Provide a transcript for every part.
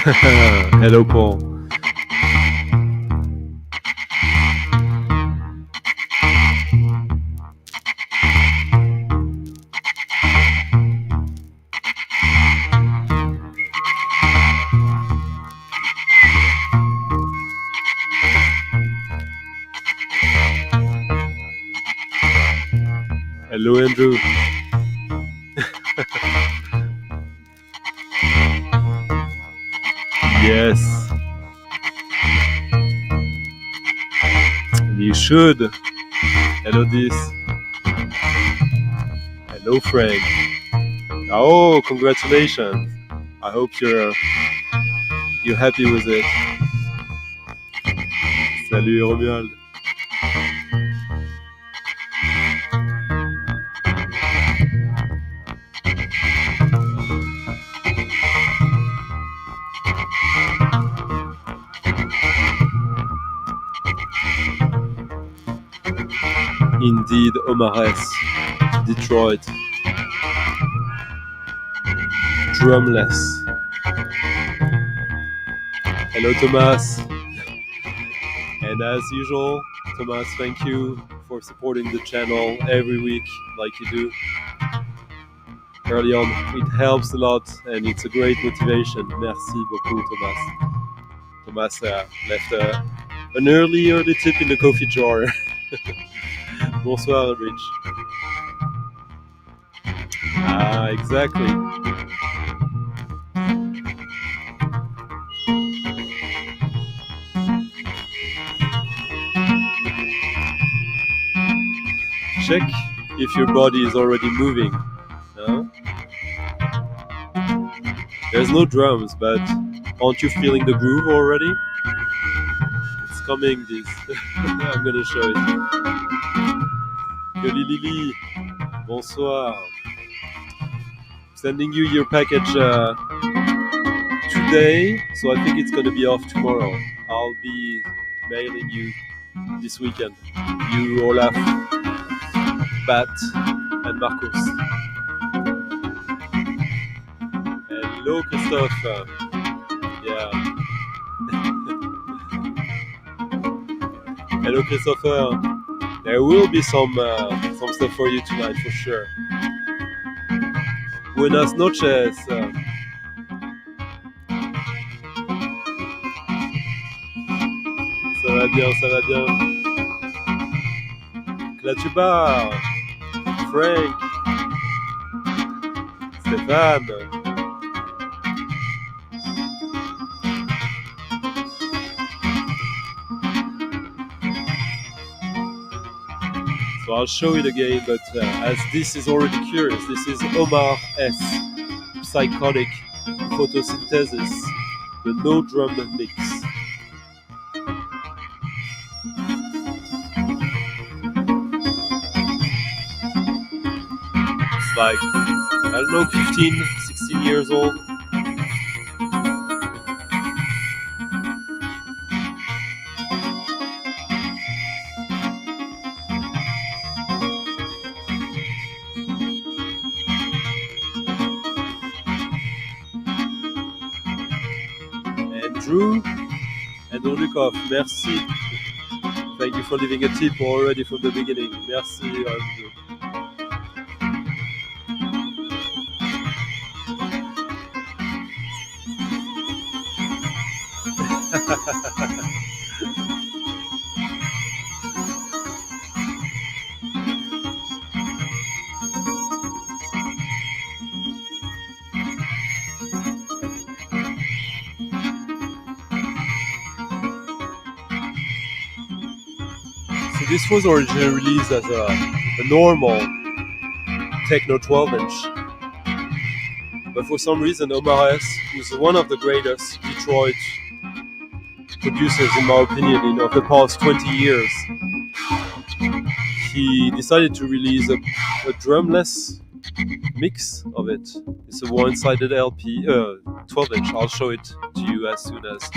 Hello, Paul. Hello, Andrew. Yes. You should. Hello, this. Hello, Frank. Oh, congratulations. I hope you're happy with it. Salut, Romuald. Indeed, Omar S Detroit. Drumless. Hello, Thomas. And as usual, Thomas, thank you for supporting the channel every week like you do. Early on, it helps a lot and it's a great motivation. Merci beaucoup, Thomas. Thomas left an early tip in the coffee jar. Bonsoir, Rich. Ah, exactly. Check if your body is already moving. No? There's no drums, but aren't you feeling the groove already? It's coming, this. I'm gonna show it. Yoli Lili, bonsoir. Sending you your package today, so I think it's gonna be off tomorrow. I'll be mailing you this weekend. You, Olaf, Bat, and Marcos. Hello, Christophe. Yeah. Hello, Christopher. There will be some stuff for you tonight for sure. Buenas noches. Ça va bien, ça va bien. Clatubar, Frank, Stéphane. So I'll show it again, but as this is already curious, this is Omar S Psychotic Photosynthesis, the no drum mix. It's like, I don't know, 15, 16 years old. Andrew and Olukov, merci. Thank you for leaving a tip already from the beginning. Merci, Andrew. So this was originally released as a normal techno 12-inch. But for some reason, Omar S, who's one of the greatest Detroit producers, in my opinion, of the past 20 years, he decided to release a drumless mix of it. It's a one-sided LP, 12-inch. I'll show it to you as soon as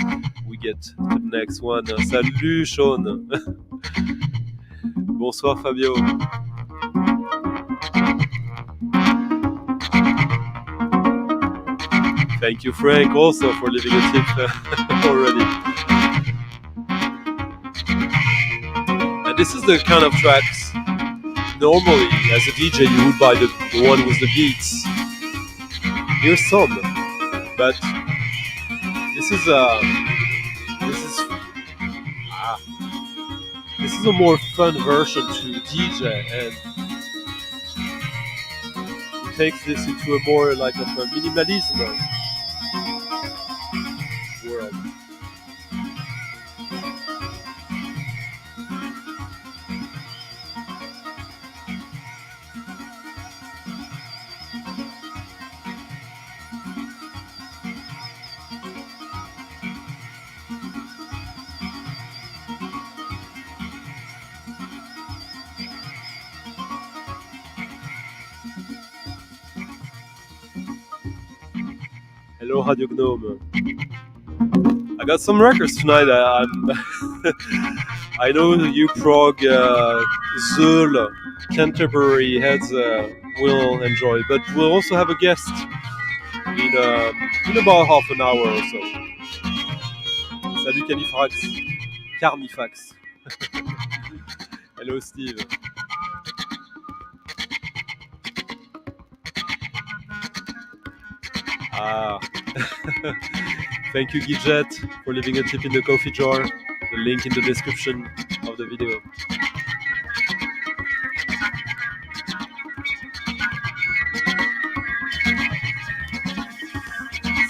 we get to the next one. Salut, Sean. Bonsoir, Fabio. Thank you, Frank, also for leaving a tip already. And this is the kind of tracks normally as a DJ you would buy the one with the beats. Here's some, but this is this is a more fun version to DJ, and it takes this into a more like of a minimalism world. Hello, Radio Gnome. I got some records tonight. I know you Prague, Zul, Canterbury heads will enjoy, but we'll also have a guest in about half an hour or so. Salut Carnifax. Hello Steve. Ah. Thank you Gidget for leaving a tip in the coffee jar. The link in the description of the video.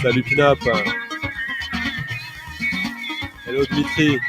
Salut Pinap. Hello Dmitri.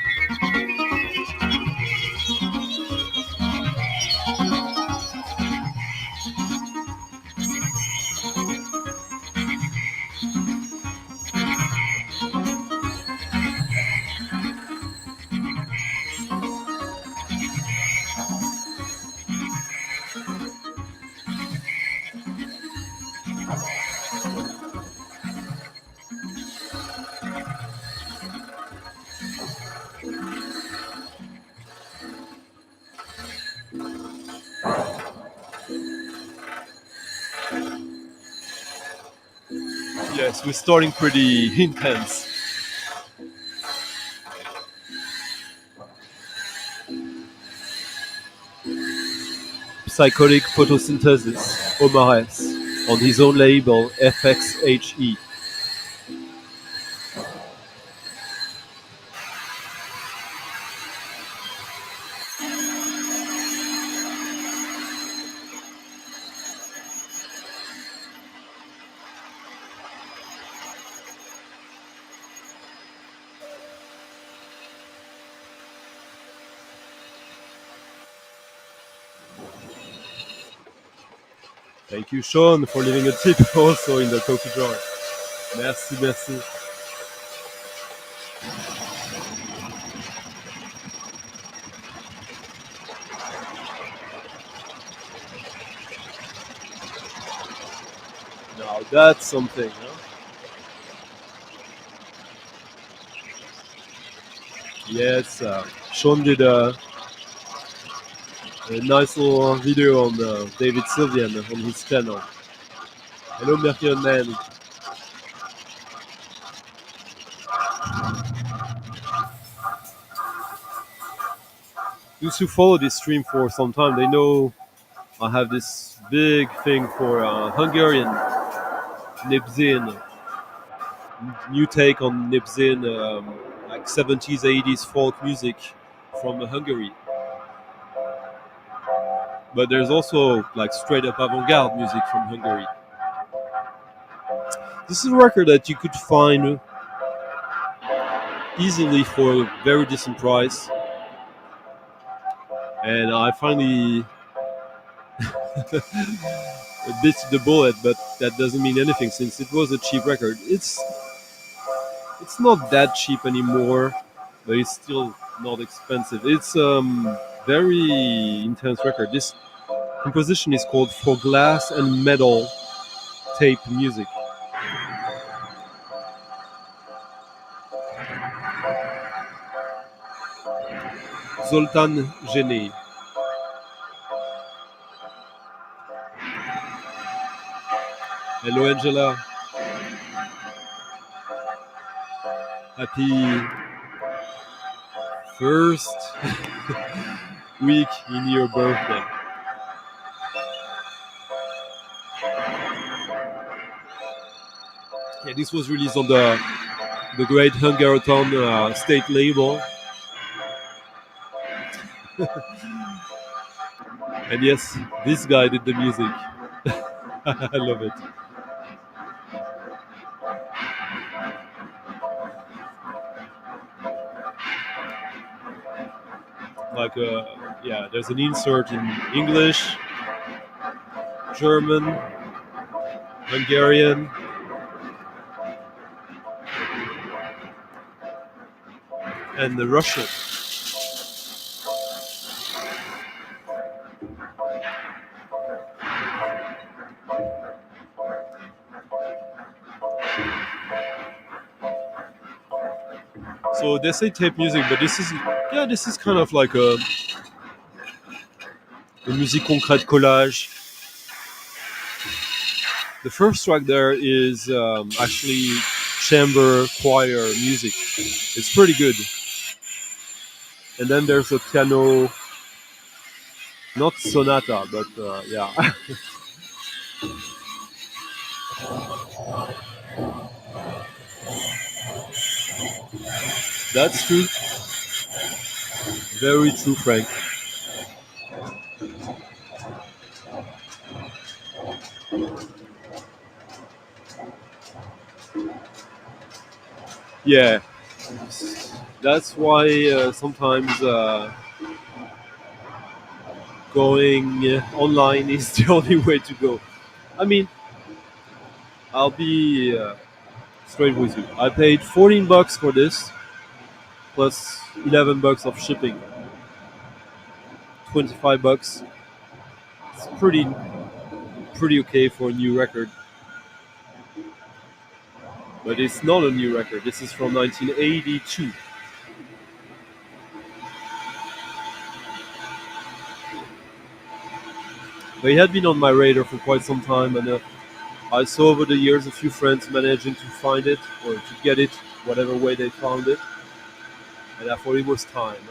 Yes, we're starting pretty intense. Psychotic photosynthesis, Omar S, on his own label FXHE. Thank you, Sean, for leaving a tip also in the coffee jar. Merci, merci. Now that's something, huh? Yes, Sean did a nice little video on David Sylvian on his channel. Hello, Mercury Man. Those who follow this stream for some time, they know I have this big thing for Hungarian Nipzin. New take on Nipzin, like 70s, 80s folk music from Hungary. But there's also like straight up avant-garde music from Hungary. This is a record that you could find easily for a very decent price. And I finally bit the bullet, but that doesn't mean anything since it was a cheap record. It's not that cheap anymore, but it's still not expensive. It's very intense record. This composition is called For Glass and Metal Tape Music. Zoltan Gené. Hello Angela. Happy first week in your birthday. Yeah, this was released on the great Hungaroton state label. And yes, this guy did the music. I love it. Like, yeah, there's an insert in English, German, Hungarian, and the Russian. So they say tape music, but this is kind of like a musique concrète collage. The first track there is actually chamber choir music. It's pretty good. And then there's a piano, not sonata, but yeah. That's true. Very true, Frank. Yeah, that's why sometimes going online is the only way to go. I mean, I'll be straight with you. I paid $14 for this, plus $11 of shipping. $25. It's pretty okay for a new record. But it's not a new record. This is from 1982. But it had been on my radar for quite some time, and I saw over the years a few friends managing to find it or to get it, whatever way they found it, and I thought it was time.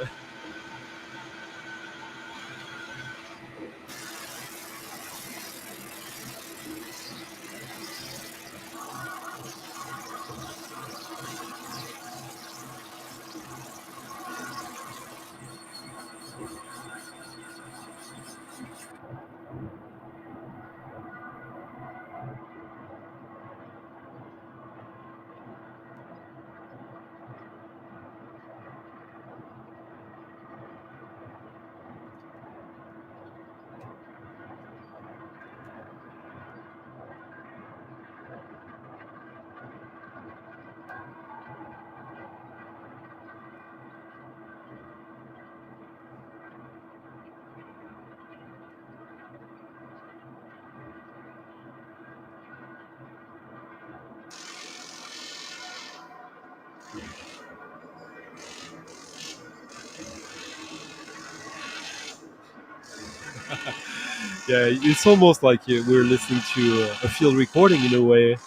Yeah, it's almost like we're listening to a field recording in a way,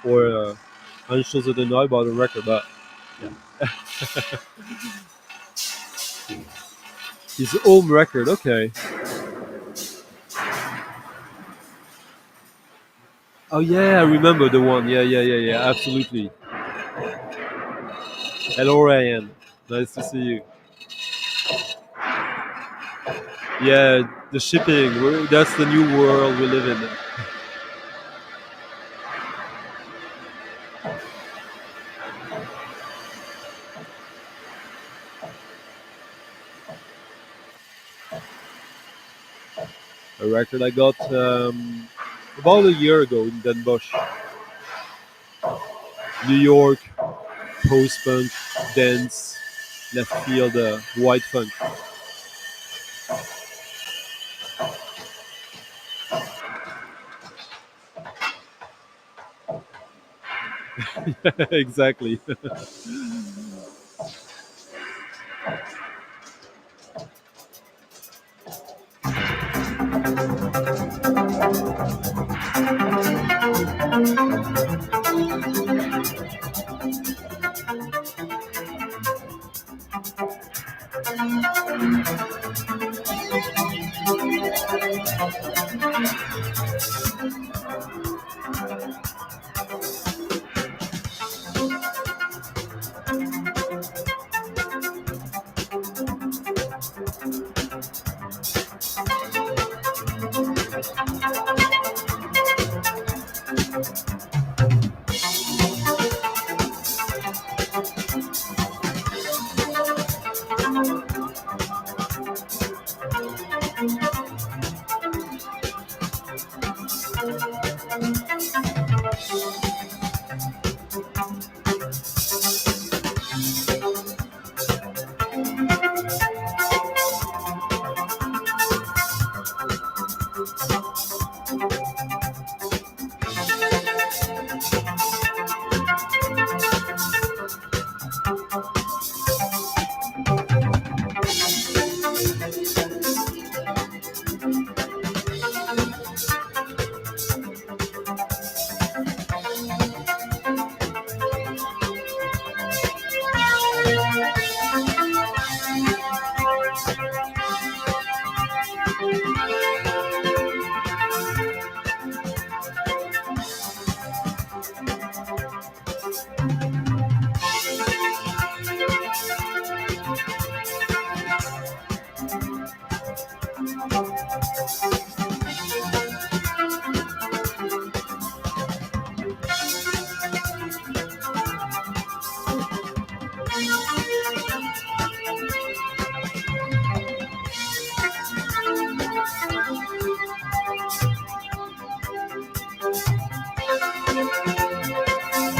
or un chose de noix about a record, but yeah. His home record, okay. Oh yeah, I remember the one. Yeah, absolutely. Hello Ryan, nice to see you. Yeah, the shipping, that's the new world we live in. A record I got about a year ago in Den Bosch. New York, post-punk, dance, left field, white funk. Exactly.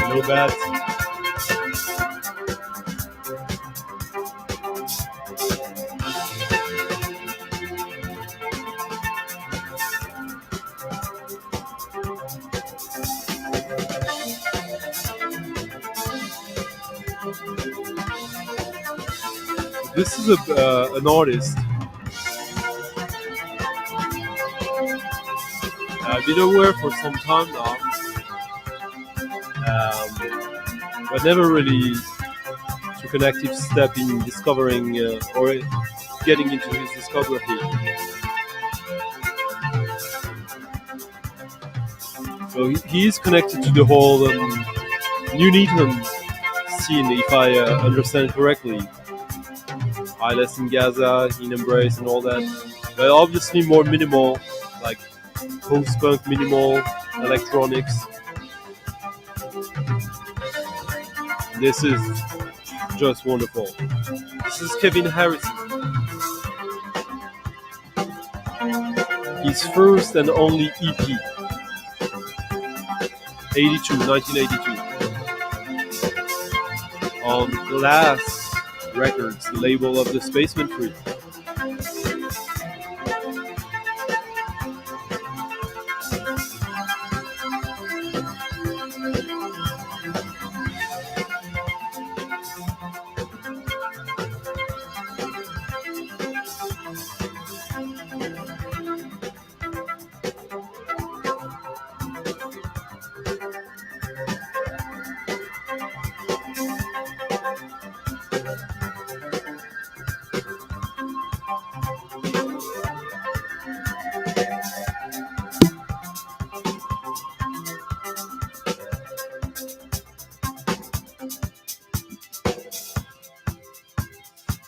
No bad. This is an artist. I've been aware for some time now, but never really took an active step in discovering or getting into his discography. So he is connected to the whole New Needham scene, if I understand correctly. Lilas in Gaza, in Embrace and all that. But obviously more minimal, like post-punk minimal, electronics. This is just wonderful. This is Kevin Harrison. His first and only EP. 1982. On Glass Records, the label of the Spaceman Free.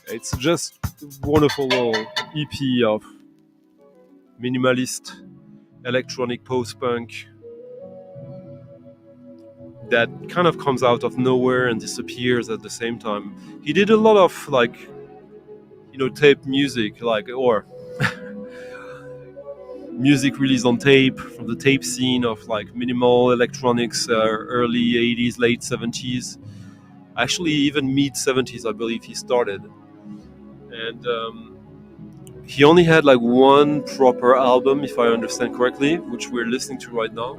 It's just a wonderful little EP of minimalist electronic post-punk that kind of comes out of nowhere and disappears at the same time. He did a lot of tape music, or music released on tape from the tape scene of minimal electronics, early 80s, late 70s. Actually, even mid 70s, I believe he started. And he only had one proper album, if I understand correctly, which we're listening to right now.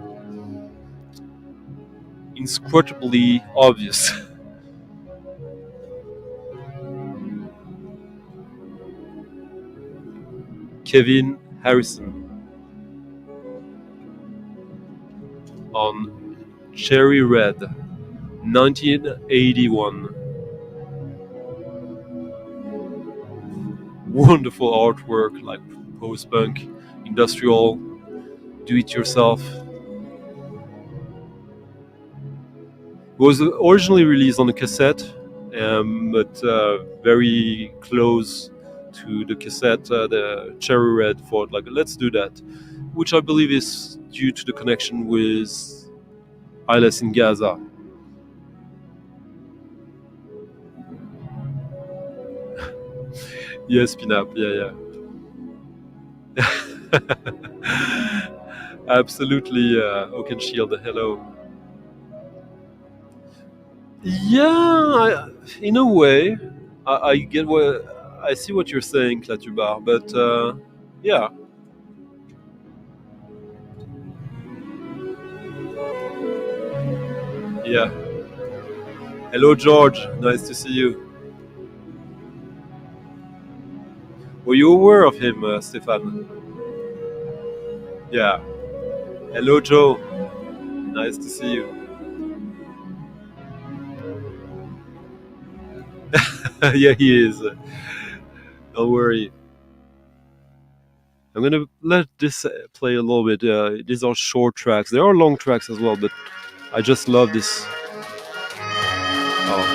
Inscrutably obvious. Kevin Harrison on Cherry Red, 1981. Wonderful artwork, like post-punk, industrial, do-it-yourself. It was originally released on a cassette, but very close to the cassette, the Cherry Red thought, let's do that, which I believe is due to the connection with Lilas in Gaza. Yes, Pinap, yeah. Absolutely, Oaken Shield, hello. Yeah, in a way, I get I see what you're saying, Clatubar, but yeah. Yeah. Hello, George, nice to see you. Were you aware of him, Stefan? Yeah. Hello, Joe. Nice to see you. Yeah, he is. Don't worry. I'm gonna let this play a little bit. These are short tracks. There are long tracks as well, but I just love this. Oh.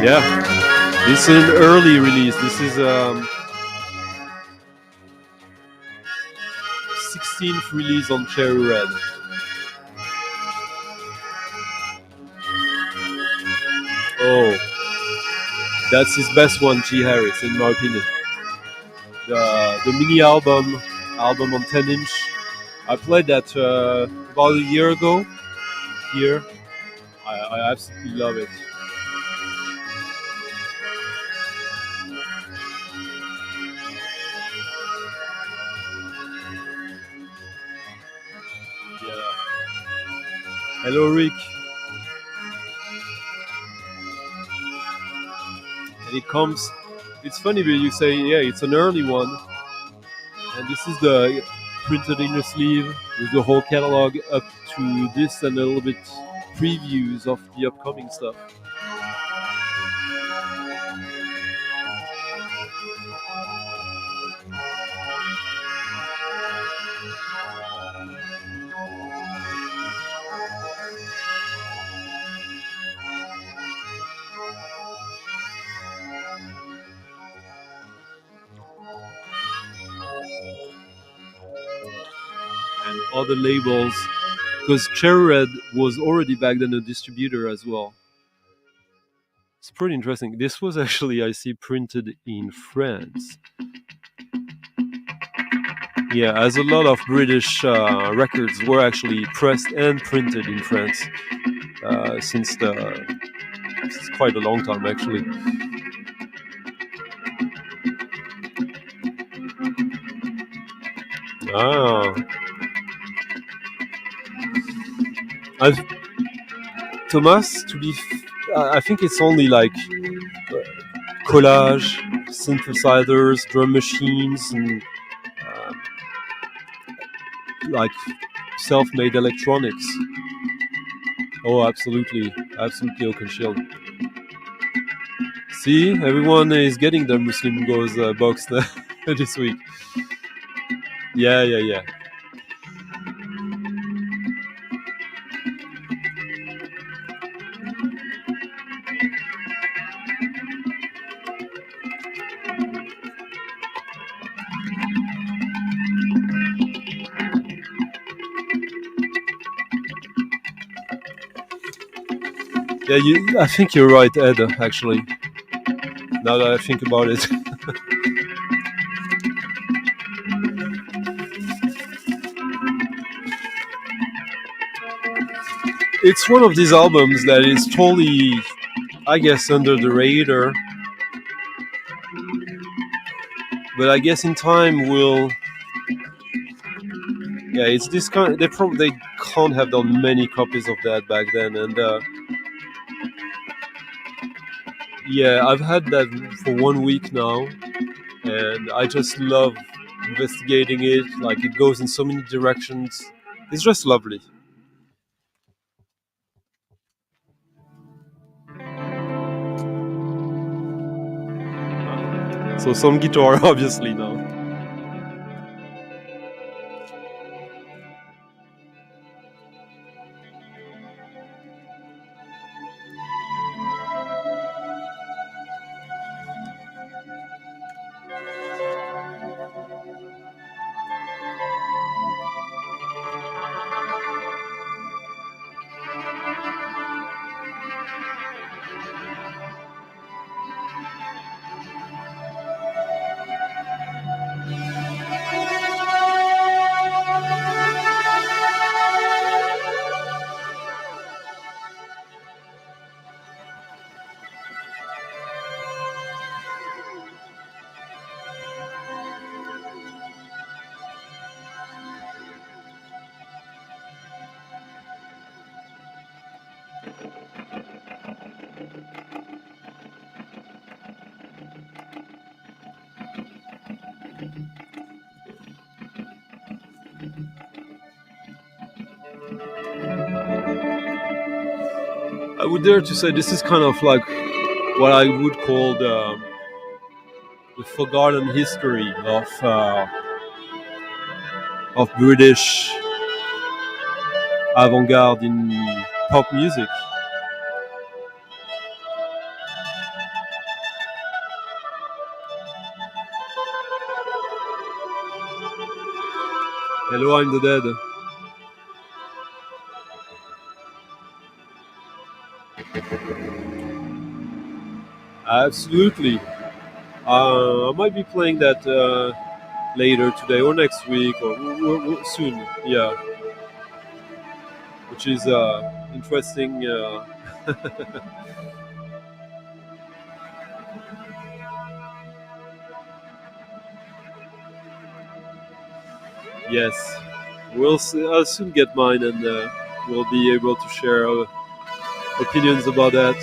Yeah. This is an early release. This is 16th release on Cherry Red. Oh, that's his best one, G. Harris, in my opinion. The mini album on 10-inch. I played that about a year ago here. I absolutely love it. Yeah. Hello, Rick. And it comes. It's funny when you say, yeah, it's an early one, and this is the printed in the sleeve with the whole catalog up to this and a little bit previews of the upcoming stuff. And other labels, because Cherry Red was already back then a distributor as well. It's pretty interesting. This was actually, I see, printed in France. Yeah, as a lot of British records were actually pressed and printed in France since quite a long time, actually. Ah, I've Thomas. I think it's only like collage, synthesizers, drum machines, and like self-made electronics. Oh, absolutely, absolutely, Oaken Shield. See, everyone is getting their Muslim Goes box this week. Yeah, yeah, yeah. Yeah, I think you're right, Ed, actually. Now that I think about it. It's one of these albums that is totally, I guess, under the radar. But I guess in time we'll... Yeah, it's this kind... They can't have done many copies of that back then. And yeah, I've had that for 1 week now. And I just love investigating it. Like, it goes in so many directions. It's just lovely. So some guitar, obviously, now. I would dare to say this is kind of like what I would call the forgotten history of British avant-garde in pop music. Hello, I'm the dead. Absolutely. I might be playing that later today or next week or soon. Yeah, which is interesting. Yes, I'll soon get mine, and we'll be able to share our opinions about that.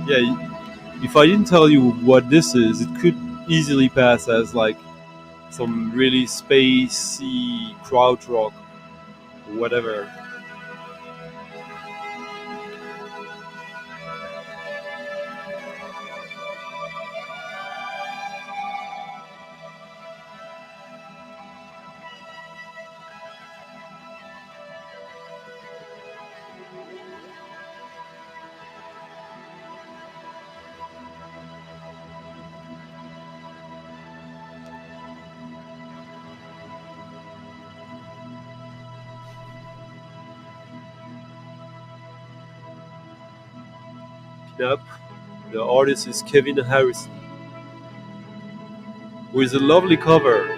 Yeah, if I didn't tell you what this is, it could easily pass as like some really spacey krautrock or whatever. Yep. The artist is Kevin Harrison, who is a lovely cover.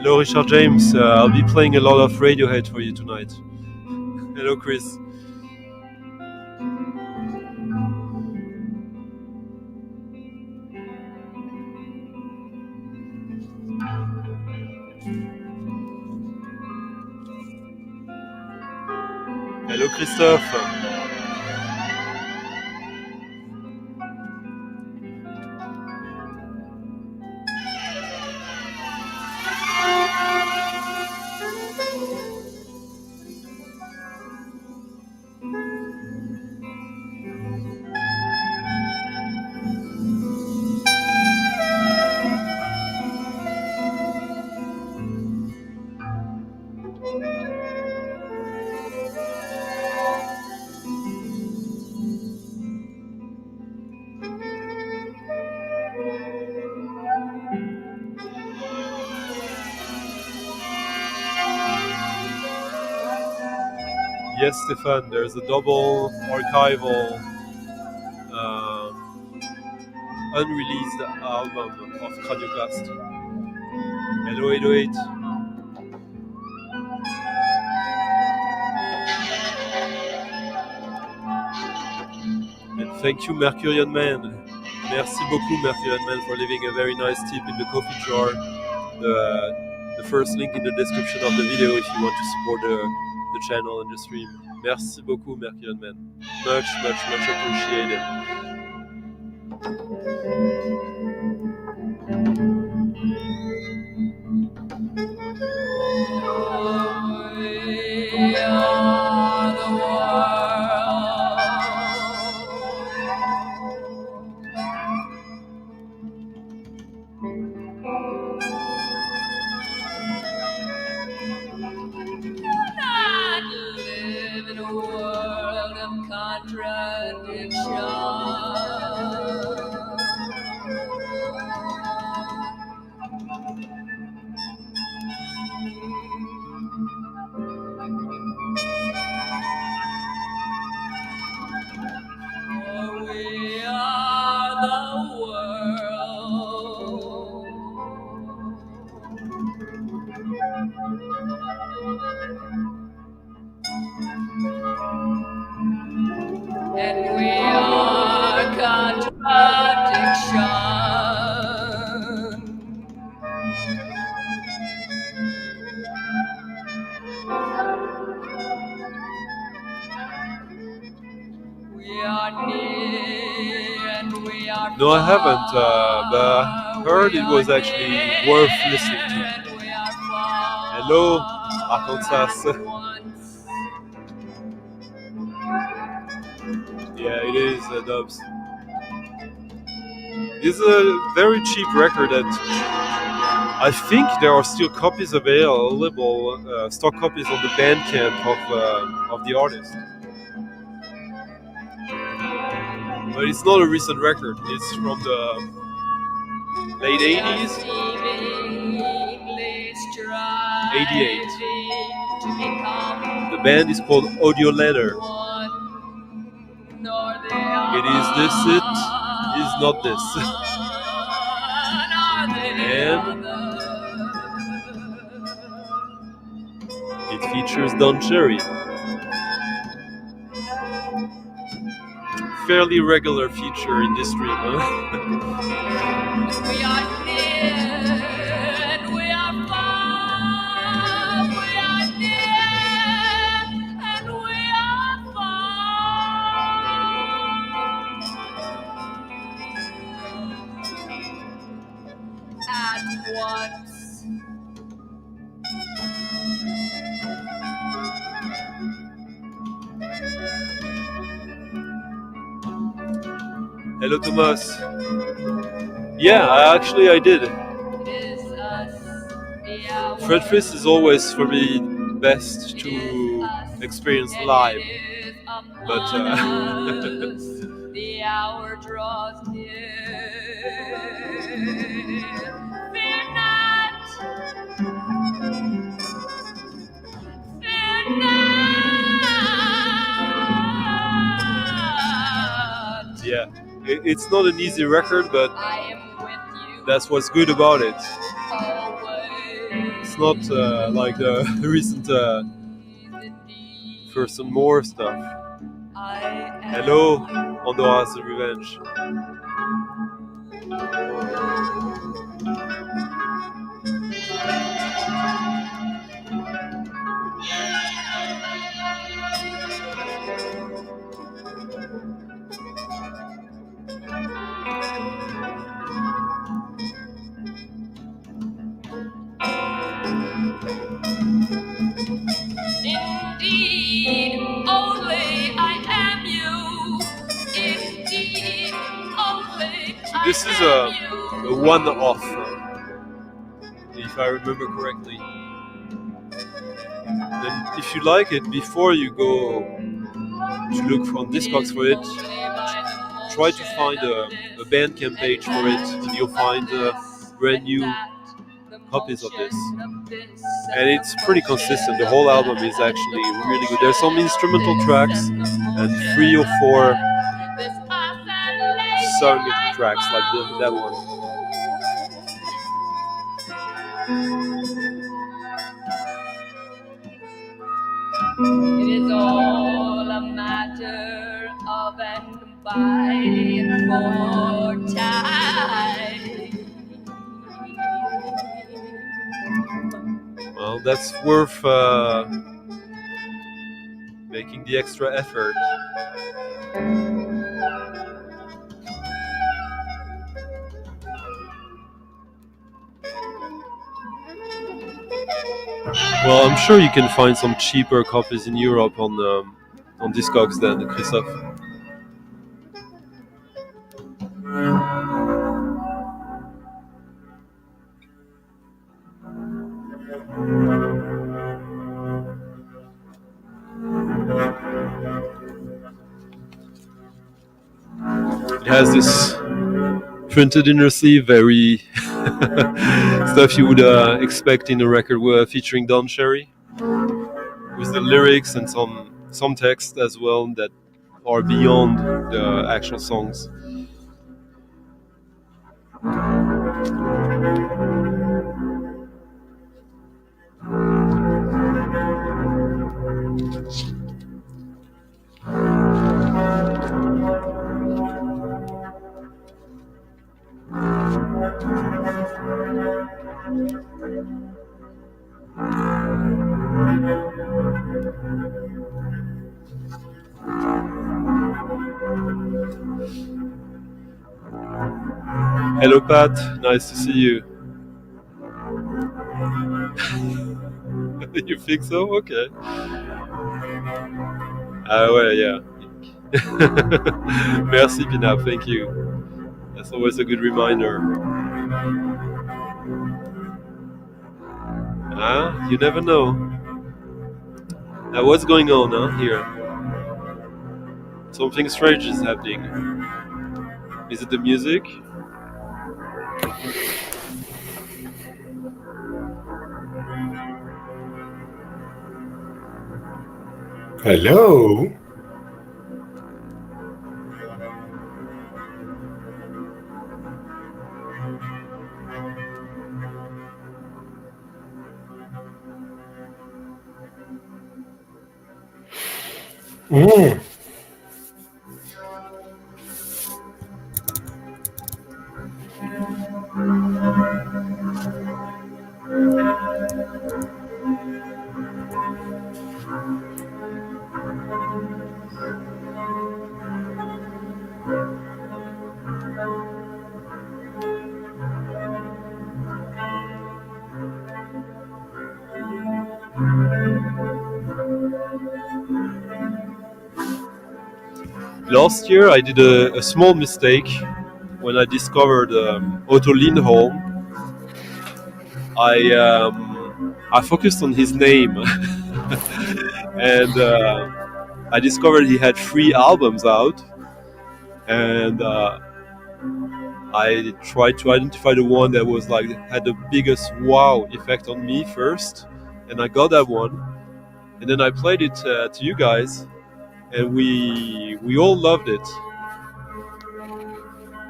Hello, Richard James. I'll be playing a lot of Radiohead for you tonight. Hello, Chris. Hello, Christophe. Yes, Stefan, there's a double archival uh, unreleased album of Cranioclast. Hello, 808. And thank you, Mercurian Man. Merci beaucoup, Mercurian Man, for leaving a very nice tip in the coffee jar. The first link in the description of the video if you want to support the channel and the stream. Merci beaucoup, Mercurian Man. Much, much, much appreciated. We are the world. Not live in a world of contradiction. For we are the world. And we are contradiction. No, I haven't, but I heard it was actually worth listening to. Hello, Arkansas. Yeah, it is, Dubs. It's a very cheap record that I think there are still copies available, stock copies on the Bandcamp of the artist. But it's not a recent record. It's from the late 80s, 88. The band is called Audio Letter. It is this, it is not this. And it features Don Cherry. Fairly regular feature in this stream, huh? We are near and we are far. We are near and we are far. At once. Hello, Thomas. Yeah, I did. Fred Fist is always, for me, best to experience live. But the hour draws near. Fear not. Fear not. Yeah, it's not an easy record, but that's what's good about it. It's not like the recent First and More stuff. Hello, Honduras Revenge. Indeed, only I am you. Indeed, only So this is a one-off, if I remember correctly. And if you like it, before you go to look on Discogs for it, try to find a Bandcamp page for it, and you'll find brand new copies of this. And it's pretty consistent. The whole album is actually really good. There's some instrumental tracks and 3 or 4 sung tracks like that one. It is all a matter of and by and for time. Well, that's worth making the extra effort. Well, I'm sure you can find some cheaper copies in Europe on Discogs than Christophe. It has this printed inner sleeve, very stuff you would expect in a record featuring Don Cherry, with the lyrics and some text as well that are beyond the actual songs. Hello, Pat. Nice to see you. You think so? Okay. Ah ouais, yeah. Merci, Pinap. Thank you. That's always a good reminder. Ah, you never know. Now, what's going on here? Something strange is happening. Is it the music? Hello. Mm. Last year, I did a small mistake when I discovered Otto Lindholm. I focused on his name, and I discovered he had 3 albums out, and I tried to identify the one that was like had the biggest wow effect on me first, and I got that one, and then I played it to you guys, and we all loved it.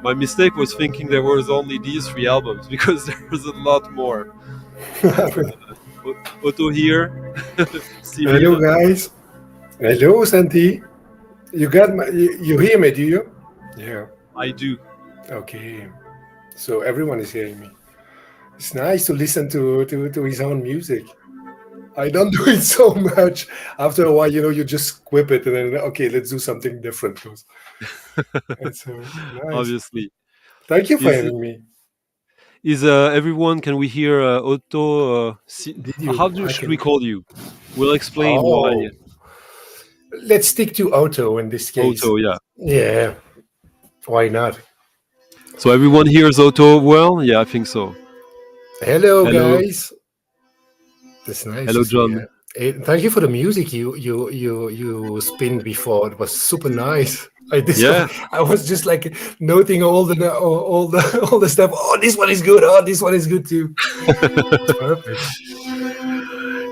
My mistake was thinking there was only these 3 albums because there's a lot more. Otto here. Hello, guys. Hello, Santi. You hear me, do you? Yeah. I do. Okay. So everyone is hearing me. It's nice to listen to his own music. I don't do it so much. After a while, you just quip it and then, okay, let's do something different. It's nice. Obviously. Thank you for having me. Is everyone? Can we hear Otto? Should we call you? We'll explain why. Let's stick to Otto in this case. Otto, yeah. Yeah. Why not? So everyone hears Otto well? Yeah, I think so. Hello. Guys. That's nice. Hello, John. Thank you for the music you spinned before. It was super nice. I was just like noting all the stuff. Oh, this one is good. Oh, this one is good too. Perfect.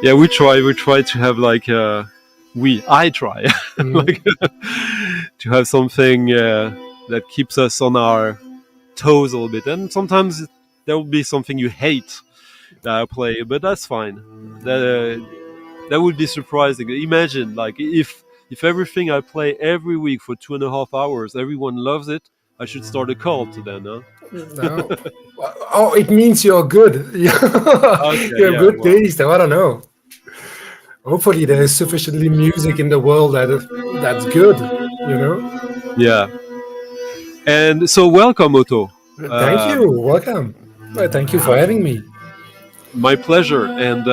Yeah, we try to have like I try like, to have something that keeps us on our toes a little bit, and sometimes there will be something you hate that I play, but that's fine. That would be surprising. Imagine like if everything I play every week for 2.5 hours, everyone loves it, I should start a cult then, huh? No. Oh, it means you're good. Okay, you have good taste. I don't know. Hopefully there is sufficiently music in the world that's good, Yeah. And so welcome, Otto. Thank you. Welcome. Thank you for having me. My pleasure. And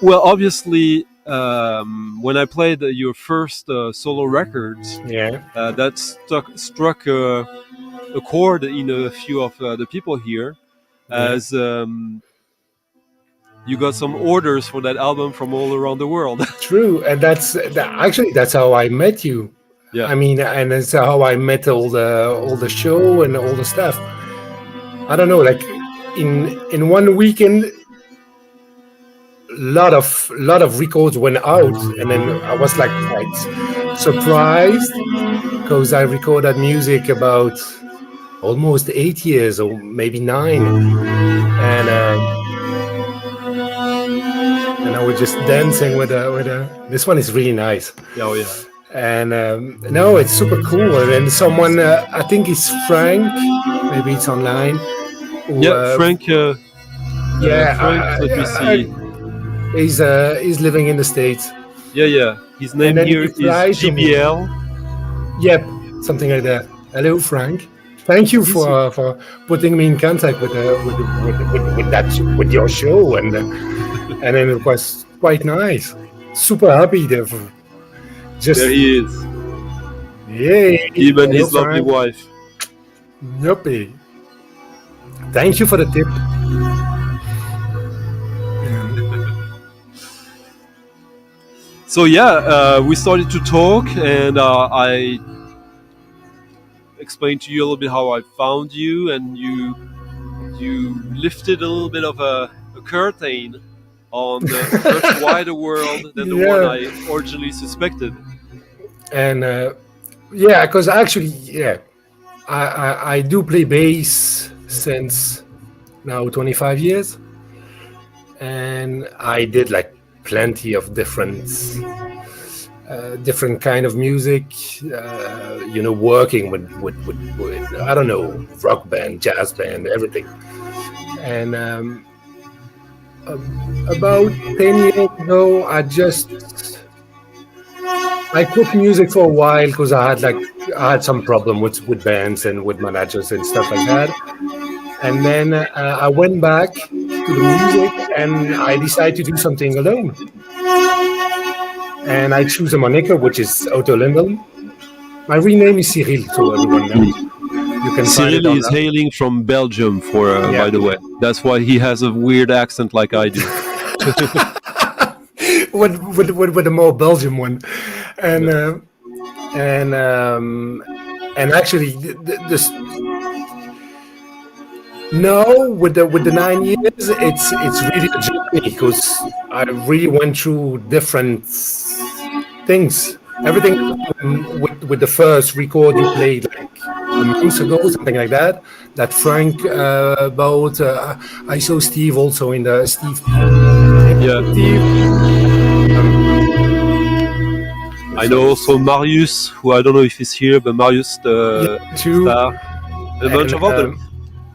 well, obviously, when I played your first solo records, that struck a chord in a few of the people here, as you got some orders for that album from all around the world. True, and that's how I met you. Yeah, I mean, and that's how I met all the show and all the stuff. I don't know, like in one weekend, lot of records went out, and then I was like quite surprised because I recorded music about almost 8 years or maybe 9, and I was just dancing with a. This one is really nice. Oh yeah. And no, it's super cool. And then someone, I think it's Frank. Maybe it's online. Frank. Frank. Let me see. He's living in the States. Yeah. His name here is GBL. Yep, something like that. Hello, Frank. Thank you for putting me in contact with your show, and then it was quite nice. Super happy there. Just There he is. yay! Him and Hello, his lovely Frank. wife. Yuppie. Thank you for the tip. So yeah, we started to talk, and I explained to you a little bit how I found you, and you lifted a little bit of a curtain on the much wider world than the one I originally suspected. And yeah, because actually, yeah, I do play bass since now 25 years, and I did like plenty of different kind of music, working with I don't know, rock band, jazz band, everything. And about 10 years ago, I quit music for a while because I had some problem with bands and with managers and stuff like that. And then I went back to the music, and I decided to do something alone. And I choose a moniker, which is Otto Lindholm. My real name is Cyril, so everyone knows. You can find it Cyril on is hailing from Belgium, by the way. That's why he has a weird accent like I do. with a more Belgian one, and actually this. No, with the 9 years, it's really a journey because I really went through different things. Everything with the first record you played like a month ago, something like that. That Frank about. I saw Steve also in the Steve. Yeah. Steve. I know also Marius, who I don't know if he's here, but Marius the star, a bunch of others.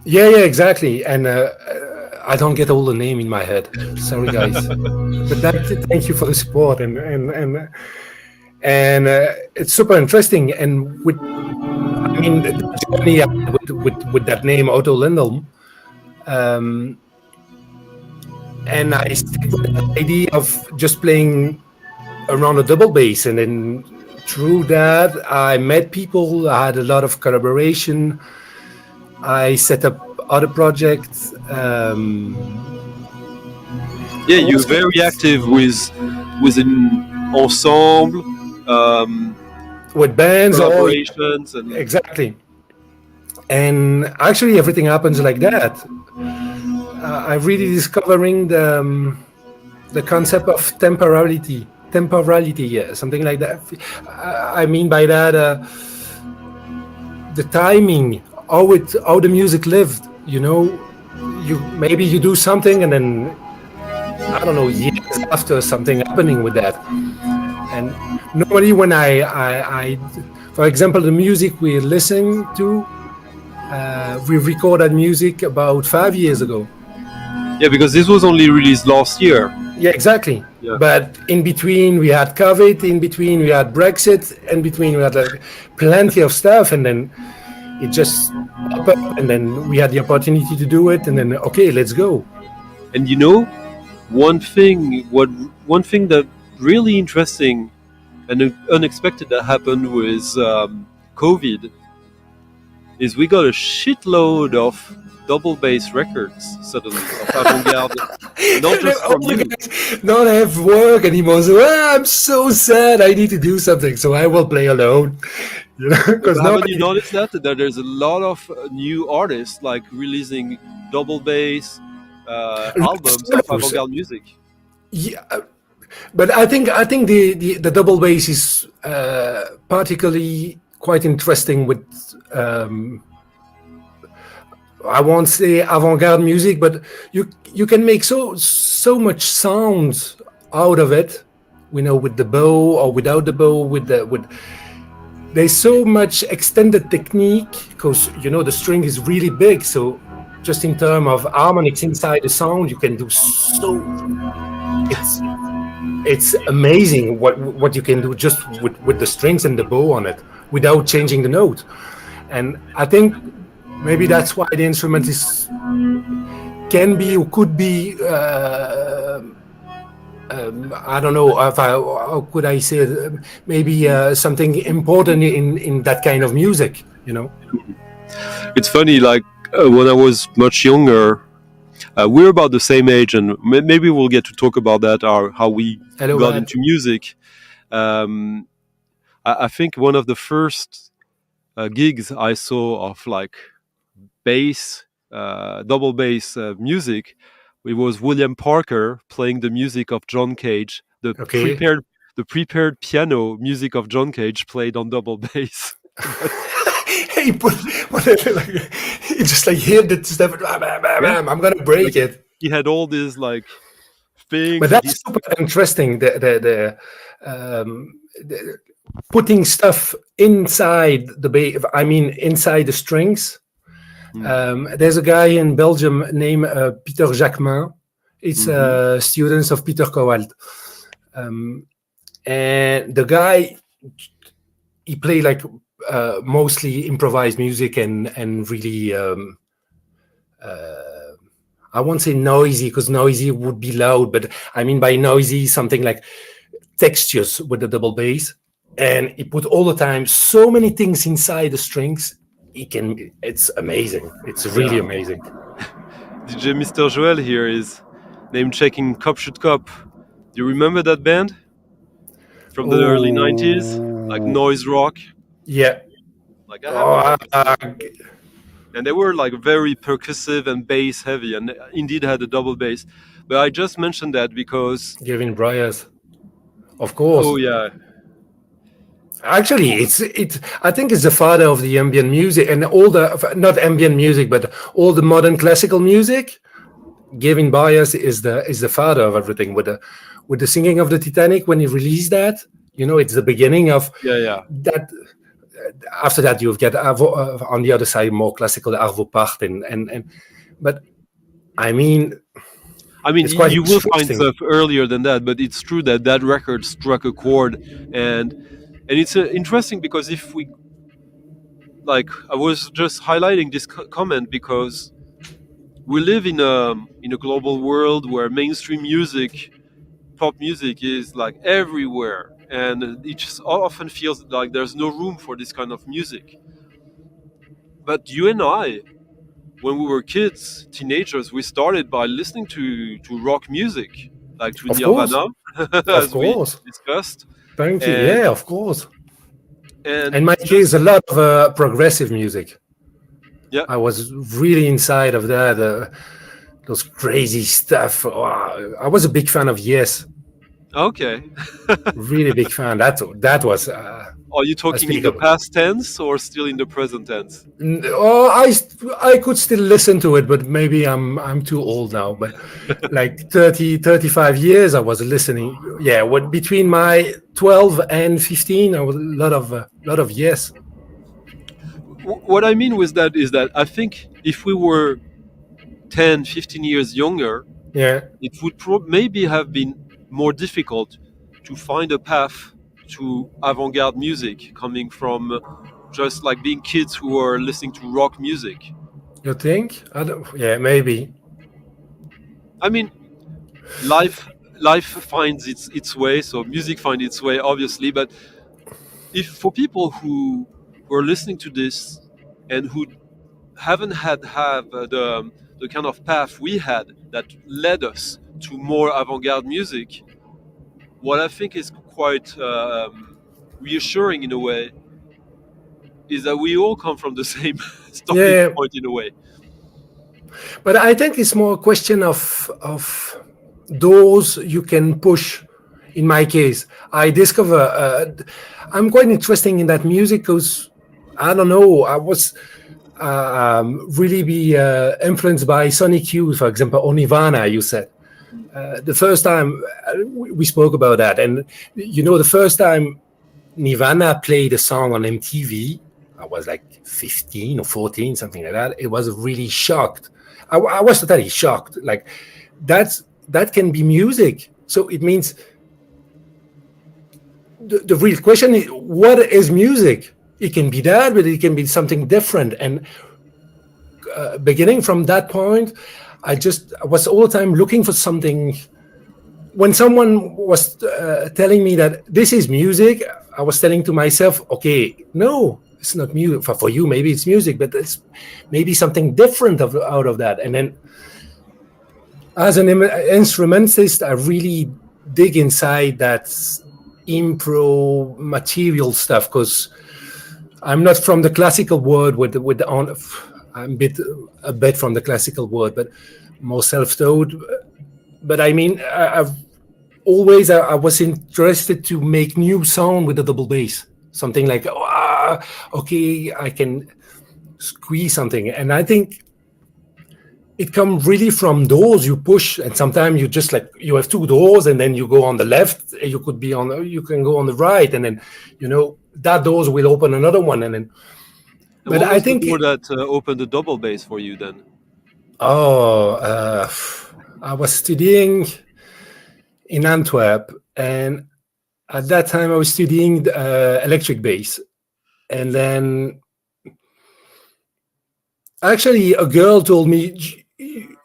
Yeah, exactly. And I don't get all the name in my head. Sorry, guys. But thank you for the support, and it's super interesting. And the journey with that name Otto Lindholm, and I stick with the idea of just playing around a double bass, and then through that I met people. I had a lot of collaboration. I set up other projects. You're very active with an ensemble, with bands, collaborations, and exactly. And actually, everything happens like that. I'm really discovering the concept of temporality. Yeah, something like that. I mean by that, the timing. How the music lived, maybe you do something, and then I don't know, years after, something happening with that. And normally when I for example, the music we're listening to, we recorded music about 5 years ago. Yeah, because this was only released last year. Yeah, exactly. Yeah. But in between we had COVID, in between we had Brexit, in between we had like plenty of stuff, and then it just popped up, and then we had the opportunity to do it, and then okay, let's go. And one thing that really interesting and unexpected that happened with COVID is we got a shitload of double bass records suddenly of avant-garde, not just from you. Not have work anymore. So I'm so sad. I need to do something, so I will play alone. Because haven't you noticed that there's a lot of new artists like releasing double bass albums of avant-garde music? Yeah, but I think the double bass is particularly quite interesting with. I won't say avant-garde music, but you can make so much sound out of it. With the bow or without the bow, there's so much extended technique because the string is really big. So just in terms of harmonics inside the sound, you can do so. It's amazing what you can do just with the strings and the bow on it without changing the note. And I think Maybe that's why the instrument is can be or could be. I don't know if how could I say it? Maybe something important in that kind of music. You know. It's funny, like when I was much younger, we're about the same age, and maybe we'll get to talk about that, or how we Hello, got Matt. into music. I think one of the first gigs I saw of like bass, double bass music, it was William Parker playing the music of John Cage, Okay. the prepared piano music of John Cage played on double bass. Hey, like, you just like hear that stuff. I'm gonna break Like, it. he had all these like things. But that's super interesting. The putting stuff inside the bass. I mean, inside the strings. There's a guy in Belgium named Peter Jacquemin. It's students of Peter Kowalt. And the guy, he played like mostly improvised music and really, I won't say noisy, because noisy would be loud, but I mean by noisy, something like textures with the double bass. And he put all the time so many things inside the strings. It's amazing. It's really amazing. DJ Mr. Joel here is name checking Cop Shoot Cop. Do you remember that band from the early 90s? Like noise rock? Yeah. Like I have and they were like very percussive and bass heavy, and indeed had a double bass. But I just mentioned that because Gavin Bryars, of course. Oh yeah. Actually, I think it's the father of the ambient music and all the, not ambient music, but all the modern classical music. Gavin Bryars is the father of everything. With the singing of the Titanic, when he released that, it's the beginning of that. After that, you've got on the other side more classical Arvo Part and but I mean, you will find stuff earlier than that, but it's true that record struck a chord, and it's interesting because if we like, I was just highlighting this comment because we live in a global world where mainstream music, pop music, is like everywhere, and it just often feels like there's no room for this kind of music. But you and I, when we were kids, teenagers, we started by listening to rock music, like to Nirvana, as we discussed. Thank you. Yeah, of course. And in my case, a lot of progressive music. Yeah, I was really inside of that. Those crazy stuff. Oh, I was a big fan of Yes. Okay. Really big fan. That was. Are you talking in the past tense or still in the present tense? Oh, I could still listen to it, but maybe I'm too old now. But like 35 years, I was listening. Yeah, between my 12 and 15, I was a lot of Yes. What I mean with that is that I think if we were 10, 15 years younger, it would maybe have been more difficult to find a path to avant-garde music coming from just like being kids who are listening to rock music. You think? Yeah, maybe. I mean, life finds its way, so music finds its way, obviously. But if for people who are listening to this and who haven't have the kind of path we had that led us to more avant-garde music, what I think is quite reassuring in a way is that we all come from the same starting point in a way. But I think it's more a question of doors you can push. In my case, I discover I'm quite interested in that music because I don't know, I was really be influenced by Sonic Youth, for example, or Nirvana, you said. The first time we spoke about that, and the first time Nirvana played a song on MTV, I was like 15 or 14, something like that. It was really shocked. I was totally shocked. Like that can be music. So it means the real question is, what is music? It can be that, but it can be something different. And beginning from that point, I was all the time looking for something. When someone was telling me that this is music, I was telling to myself, okay, no, it's not music. For you, maybe it's music, but it's maybe something different out of that. And then as an instrumentalist, I really dig inside that impro material stuff, because I'm not from the classical world I'm a bit from the classical world, but more self-taught. But I mean, I was interested to make new sound with a double bass, something like, okay, I can squeeze something. And I think it comes really from doors you push, and sometimes you just like, you have two doors, and then you go on the left, you can go on the right, and then, that doors will open another one, and then. But I think the door that opened the double bass for you then. I was studying in Antwerp, and at that time I was studying electric bass, and then actually a girl told me,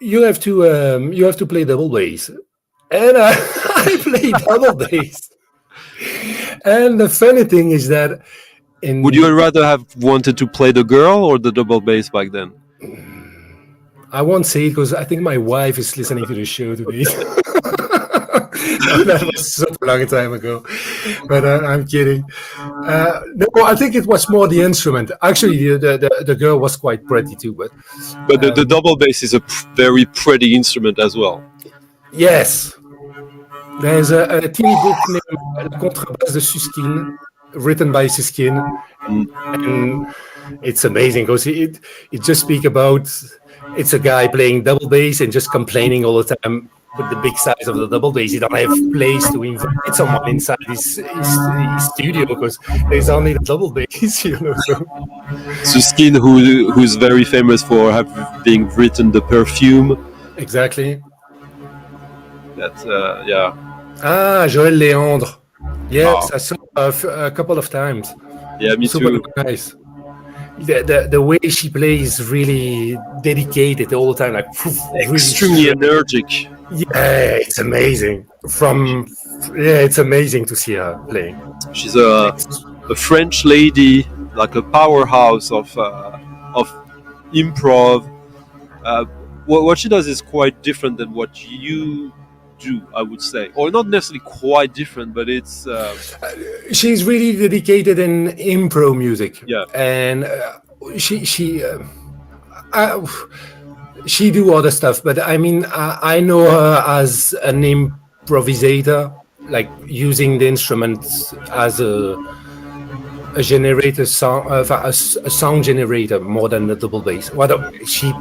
you have to play double bass, and I played double bass. And the funny thing is that would you rather have wanted to play the girl or the double bass back then? I won't say it because I think my wife is listening to the show today. That was such a long time ago, but I'm kidding. No, I think it was more the instrument. Actually, the girl was quite pretty too, but the double bass is a very pretty instrument as well. Yes, there's a teeny book named La Contrebasse de Suskin, written by Suskin, and it's amazing because it just speaks about, it's a guy playing double bass and just complaining all the time with the big size of the double bass. He don't have place to invite someone inside his studio because there's only the double bass, So. Suskin, who's very famous for having written the perfume. Exactly. That's yeah. Joël Léandre. Yes, I saw a couple of times. Yeah, me Super too. Nice. The way she plays, really dedicated all the time, like extremely energetic. Yeah, it's amazing. It's amazing to see her playing. She's a French lady, like a powerhouse of improv. What she does is quite different than what you do, I would say, or not necessarily quite different, but it's. She's really dedicated in improv music. Yeah, and she do other stuff, but I mean, I know her as an improvisator, like using the instruments as a generator a sound generator more than the double bass. Well, she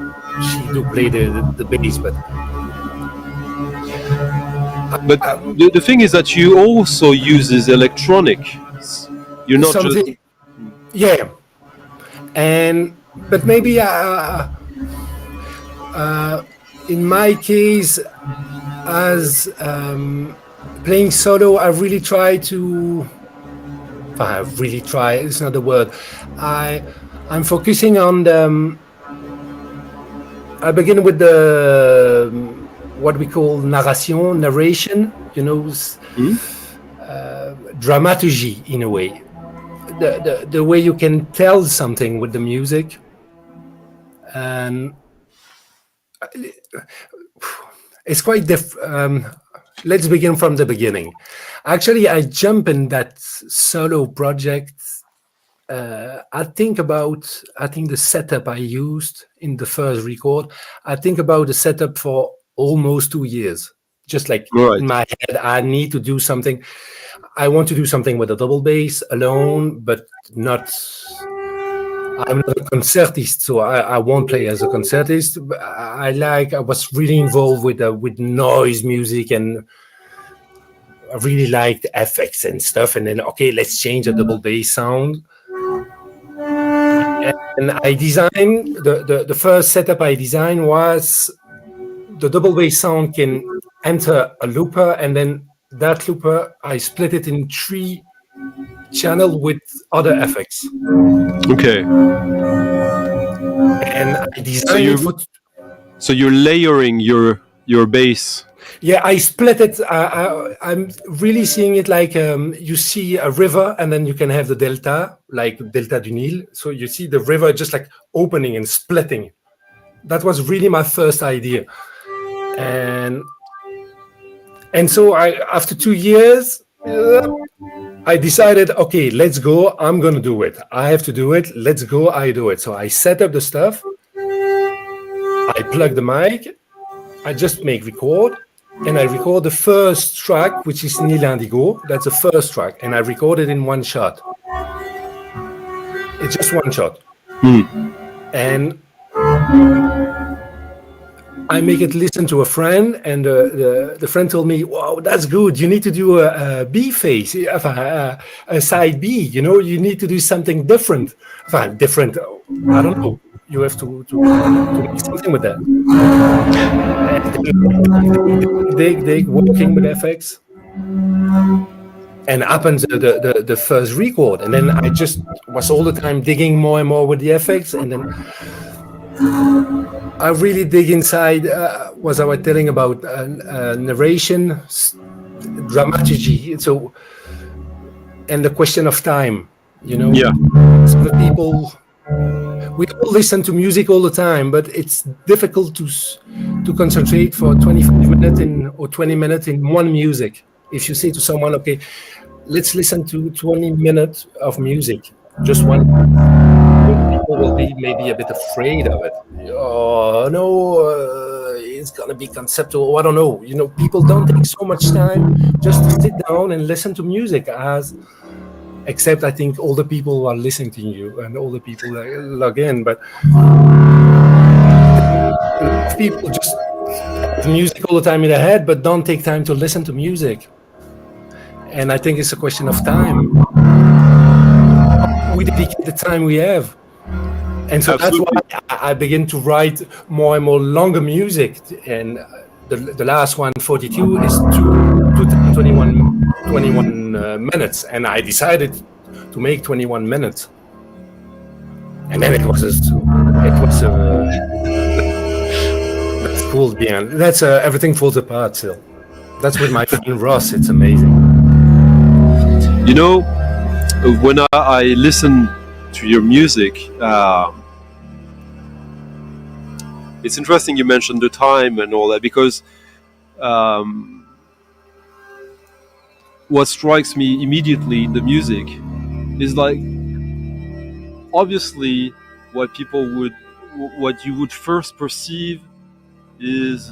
do play the bass, but the thing is that you also uses electronic. You're not just but maybe in my case, as playing solo, I really try to. It's not the word. I'm focusing on the. I begin with the what we call narration. Dramaturgy in a way. The way you can tell something with the music, and it's quite different. Let's begin from the beginning. Actually, I jump in that solo project. I think the setup I used in the first record. I think about the setup for almost 2 years. Just like in my head, I need to do something. I want to do something with a double bass alone, but not. I'm not a concertist, so I won't play as a concertist. I was really involved with noise music, and I really liked effects and stuff. And then, okay, let's change the double bass sound. And I designed the first setup I designed was the double bass sound can enter a looper, and then that looper I split it in 3 channels with other effects. Okay. and I designed it for. So you're layering your bass. Yeah, I split it. I'm really seeing it like you see a river, and then you can have the delta, like Delta du Nil. So you see the river just like opening and splitting. That was really my first idea, and so after 2 years, I decided, okay, let's go. I'm gonna do it. I have to do it. Let's go. I do it. So I set up the stuff. I plug the mic. I just make record. And I record the first track, which is Nil Indigo. That's the first track. And I record it in one shot. It's just one shot. And I make it listen to a friend. And the friend told me, wow, that's good. You need to do a B face, a side B. You know, you need to do something different. Different. I don't know. You have to make something with that. Dig, working with effects, and happens the first record, and then I just was all the time digging more and more with the effects, and then I really dig inside. Was I was telling about narration, dramaturgy, so, and the question of time. You know, some of the people. We all listen to music all the time, but it's difficult to concentrate for 25 minutes or 20 minutes in one music. If you say to someone, okay, let's listen to 20 minutes of music, just one, people will be maybe a bit afraid of it. Oh, no, it's going to be conceptual. I don't know. You know, people don't take so much time just to sit down and listen to music except I think all the people who are listening to you and all the people that log in, but people just have music all the time in their head, but don't take time to listen to music. And I think it's a question of time. We dedicate the time we have. And so Absolutely. That's why I begin to write more and more longer music. And the last one, 42, is 21 minutes, and I decided to make 21 minutes, and then it was that's cool. Yeah, that's everything falls apart still. That's with my friend Ross. It's amazing. You know, when I listen to your music, it's interesting you mentioned the time and all that, because what strikes me immediately in the music is like, obviously what you would first perceive is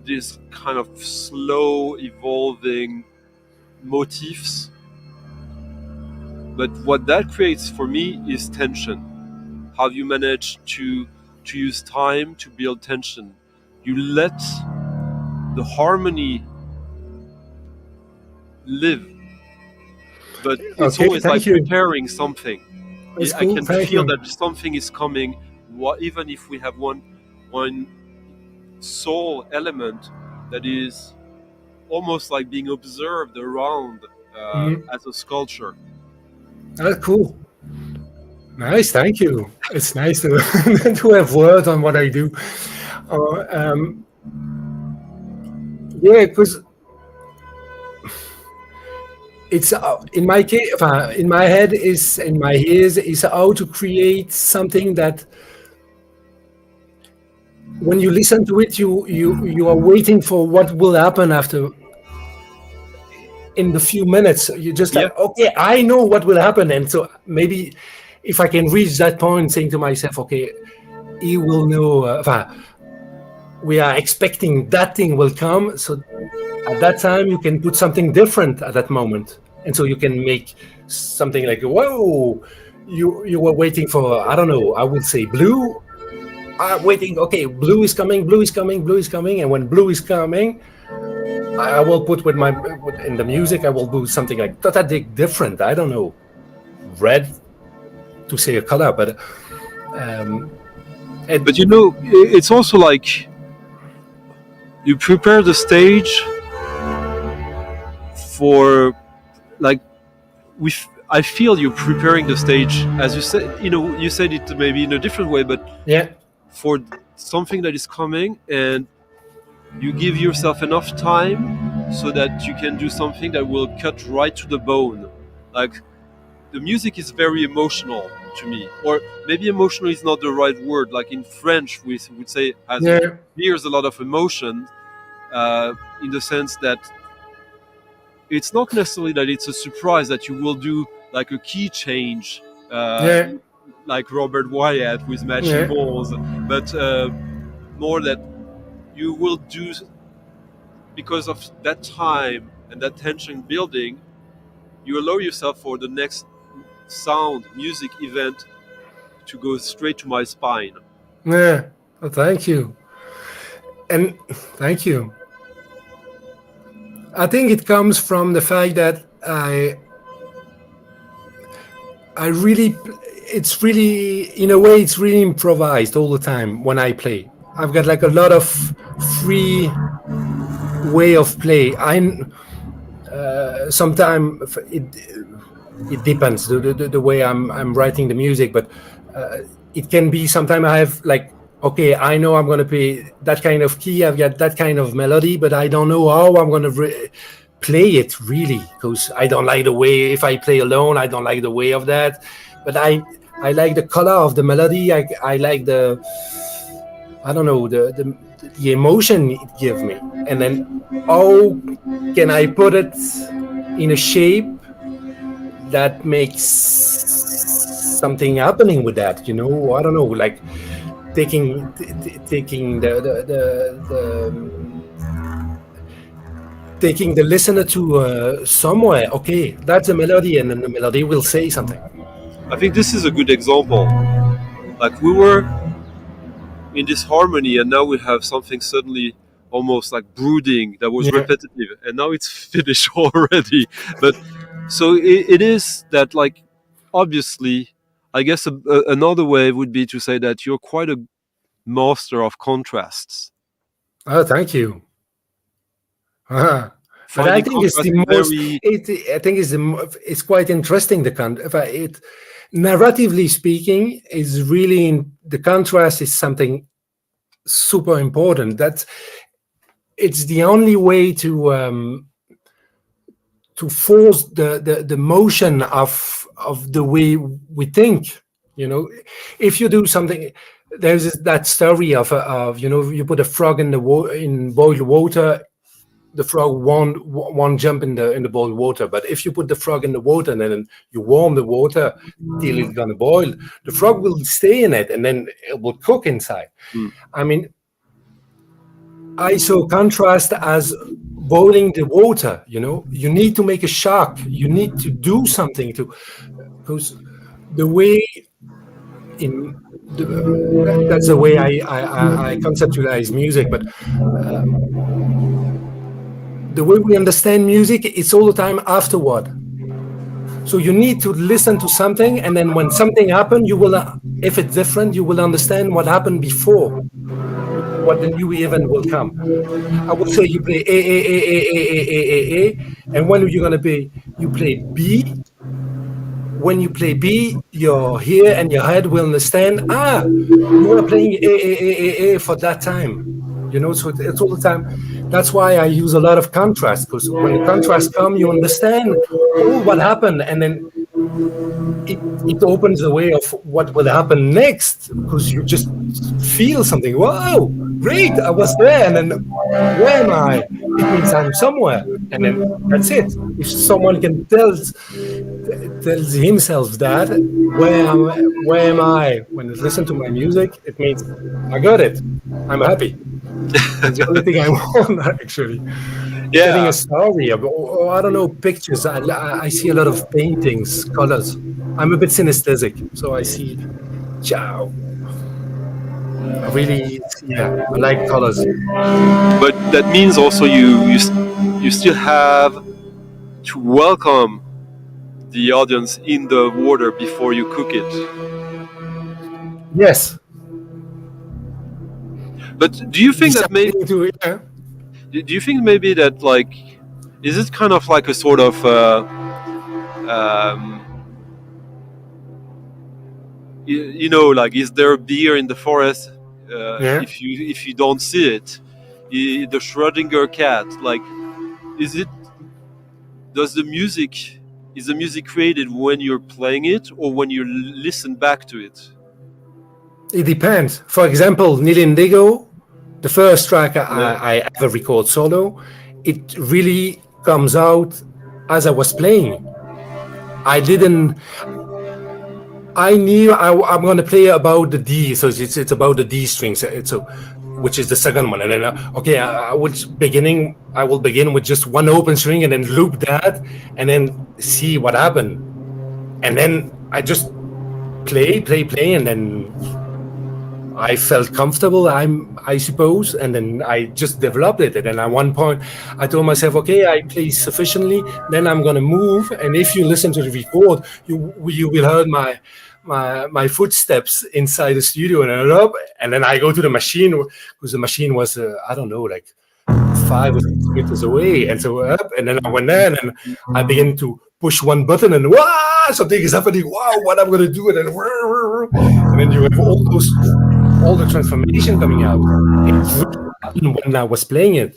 this kind of slow evolving motifs, but what that creates for me is tension. How you manage to use time to build tension. You let the harmony live, but it's always like preparing something. I can feel that something is coming, even if we have one soul element that is almost like being observed around as a sculpture. That's cool. Nice, thank you. It's nice to have words on what I do. Yeah, because it's in my case, in my head, in my ears, is how to create something that, when you listen to it, you are waiting for what will happen after. In the few minutes, you just like, okay, I know what will happen, and so maybe if I can reach that point, saying to myself, okay, he will know. We are expecting that thing will come, so at that time you can put something different at that moment, and so you can make something like, whoa, you were waiting for, I don't know, I would say blue. Waiting, okay, blue is coming, and when blue is coming, I will put in the music, I will do something like totally different. I don't know, red, to say a color, but you know, it's also like you prepare the stage for, like, I feel you preparing the stage, as you said. You said it maybe in a different way, but Yeah, for something that is coming, and you give yourself enough time so that you can do something that will cut right to the bone. Like, the music is very emotional to me, or maybe emotional is not the right word. Like in French, we would say has yeah, bears a lot of emotion, in the sense that it's not necessarily that it's a surprise that you will do like a key change, yeah, like Robert Wyatt with matching yeah, balls, but more that you will do, because of that time and that tension building, you allow yourself for the next sound music event to go straight to my spine. yeah. Oh, thank you, and thank you. I think it comes from the fact that I really, it's really, in a way, it's really improvised all the time when I play. I've got like a lot of free way of play. Sometimes it depends the way I'm writing the music, but it can be sometimes I have like, okay, I know I'm going to play that kind of key, I've got that kind of melody, but I don't know how I'm going to play it really, because I don't like the way, if I play alone, I don't like the way of that, but I like the color of the melody. I like the, I don't know, the emotion it gives me, and then how can I put it in a shape that makes something happening with that, I don't know, like taking taking the listener to somewhere. Okay, that's a melody, and then the melody will say something. I think this is a good example. Like, we were in this harmony, and now we have something suddenly almost like brooding that was Yeah. repetitive, and now it's finished already. But so it is that, like, obviously, I guess another way would be to say that you're quite a master of contrasts. Oh, thank you. Uh-huh. But I Finding think it's contrast the is most. very I think it's quite interesting. Narratively speaking, is really the contrast is something super important. It's the only way to force the motion of the way we think. If you do something, there's that story of you put a frog in in boiled water. The frog won't jump in the boiled water. But if you put the frog in the water and then you warm the water till it's gonna boil, the frog will stay in it and then it will cook inside. I mean, I saw contrast as boiling the water. You need to make a shock. You need to do something because the way that's the way I conceptualize music, but. The way we understand music, it's all the time afterward. So you need to listen to something, and then when something happens, you will, if it's different, you will understand what happened before, what the new event will come. I would say you play A, and when you're gonna play, you play B. When you play B, your ear and your head will understand. You are playing A for that time. So it's all the time. That's why I use a lot of contrast, because when the contrast come, you understand what happened, and then it opens the way of what will happen next, because you just feel something. Wow, great! I was there, and then where am I? It means I'm somewhere, and then that's it. If someone can tells himself that where am I when I listen to my music, it means I got it. I'm happy. That's the only thing I want, actually. Getting yeah. a story, or I don't know, pictures. I see a lot of paintings, colors. I'm a bit synesthetic, so I see. Ciao. I really, yeah, I like colors. But that means also you still have to welcome the audience in the water before you cook it. Yes. But do you think that maybe? Yeah. Do you think maybe that, like, is it kind of like a sort of you know, like, is there a bear in the forest? Yeah. If you don't see it, the Schrödinger cat, like, is it? Does the music is the music created when you're playing it or when you listen back to it? It depends. For example, Nil Indigo, the first track I ever record solo, it really comes out as I was playing. I knew I'm going to play about the D, so it's about the D strings. Which is the second one, and then I will begin with just one open string and then loop that, and then see what happened, and then I just play, and then I felt comfortable, I suppose, and then I just developed it. And then at one point, I told myself, okay, I play sufficiently, then I'm gonna move. And if you listen to the record, you will hear my footsteps inside the studio, and then I go to the machine, because the machine was I don't know, like 5 or 6 meters away, and so up, and then I went there, and I began to push one button, and something is happening. Wow, what I'm gonna do, and then you have all the transformation coming out. When I was playing it,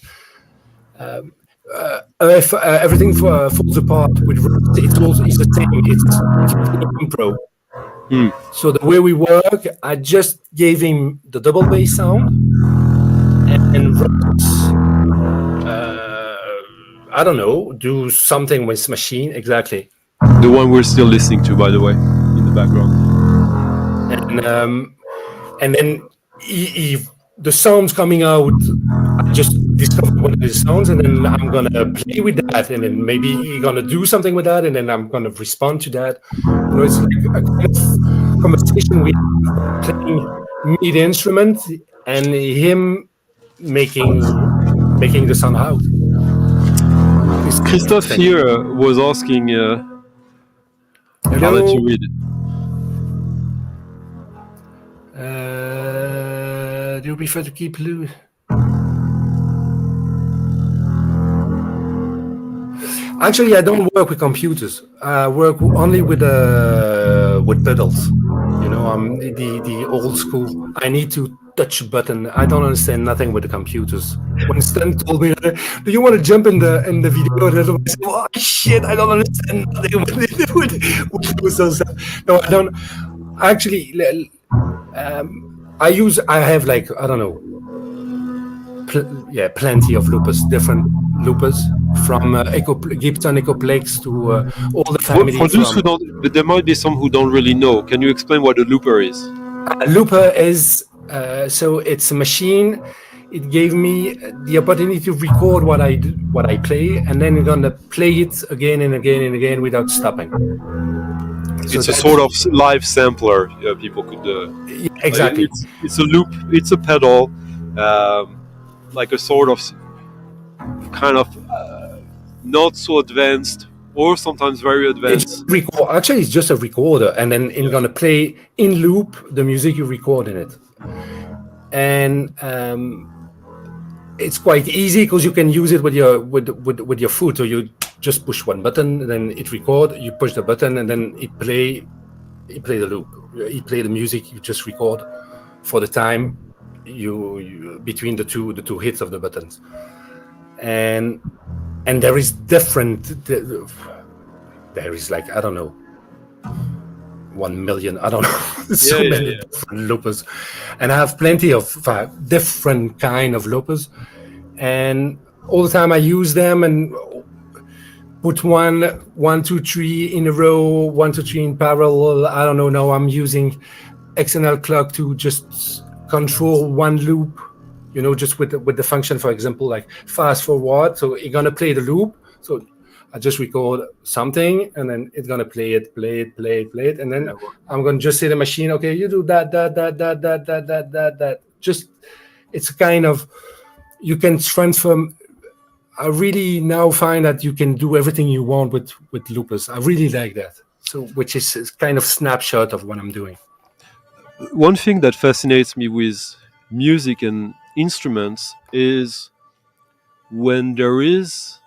if everything falls apart with it's the same. It's improv. So the way we work, I just gave him the double bass sound, and I don't know, do something with machine exactly. The one we're still listening to, by the way, in the background. And then the sounds coming out, I just discovered one of the sounds, and then I'm gonna play with that, and then maybe he's gonna do something with that, and then I'm gonna respond to that. You know, it's like a kind of conversation with playing me the instrument and him making the sound out. Christophe here was asking, I'll let you read it. Do you prefer to keep loose? Actually, I don't work with computers. I work only with pedals. You know, I'm the old school. I need to touch a button. I don't understand nothing with the computers. When Stan told me, "Do you want to jump in the video?" And I said, "Oh shit, I don't understand nothing with those." No, I don't. Actually, I have like, I don't know, plenty of loopers, different loopers, from Gibson Ecoplex to all the family. For those who don't, but there might be some who don't really know. Can you explain what a looper is? A looper is so it's a machine. It gave me the opportunity to record what I play, and then I'm gonna play it again and again and again without stopping. It's a sort of live sampler. People could exactly. It's a loop. It's a pedal, like a sort of kind of not so advanced, or sometimes very advanced. Actually, it's just a recorder, and then it's gonna play in loop the music you record in it, and it's quite easy because you can use it with your foot. So you just push one button, then it record. You push the button, and then it play the loop. It play the music you just record for the time you between the two hits of the buttons, and there is different. There is like, I don't know, 1 million. I don't know. Many different loopers, and I have plenty of different kind of loopers, and all the time I use them and put 1, 2, 3 in a row, 1, 2, 3 in parallel. I don't know. Now I'm using XML clock to just control one loop. You know, just with the function, for example, like fast forward. So you're gonna play the loop. So I just record something, and then it's gonna play it, and then I'm gonna just say to the machine, okay, you do that. Just, it's a kind of, you can transform. I really now find that you can do everything you want with loopers. I really like that. So, which is kind of snapshot of what I'm doing. One thing that fascinates me with music and instruments is when there is,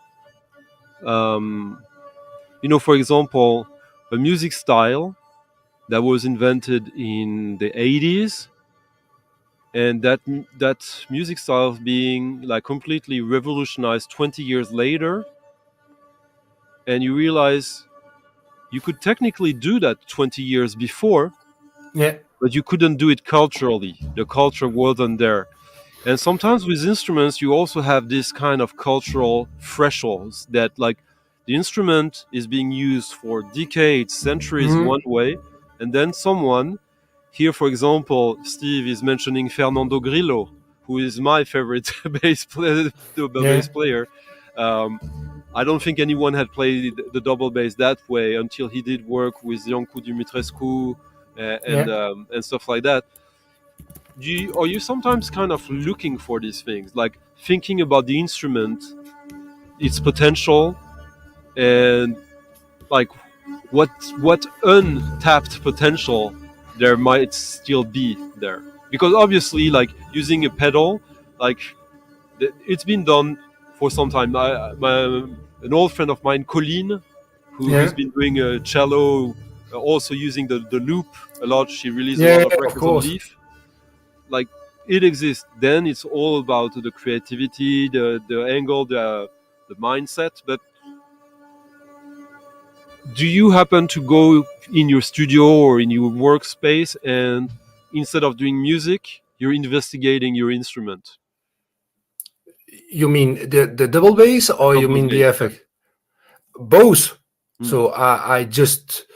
for example, a music style that was invented in the 80s, and that music style being like completely revolutionized 20 years later, and you realize you could technically do that 20 years before, Yeah. but you couldn't do it culturally. The culture wasn't there. And sometimes with instruments, you also have this kind of cultural thresholds that, like, the instrument is being used for decades, centuries one way, and then someone, here, for example, Steve is mentioning Fernando Grillo, who is my favorite bass player. I don't think anyone had played the double bass that way until he did work with Iancu Dumitrescu and stuff like that. Are you sometimes kind of looking for these things, like thinking about the instrument, its potential, and like what untapped potential there might still be there? Because obviously, like, using a pedal, like, it's been done for some time. An old friend of mine, Colleen, who's been doing a cello, also using the loop a lot. She released a lot of records on Leaf. Like, it exists. Then it's all about the creativity, the angle, the mindset. But do you happen to go in your studio or in your workspace, and instead of doing music, you're investigating your instrument? You mean the double bass, or you mean the effect? Both. So I just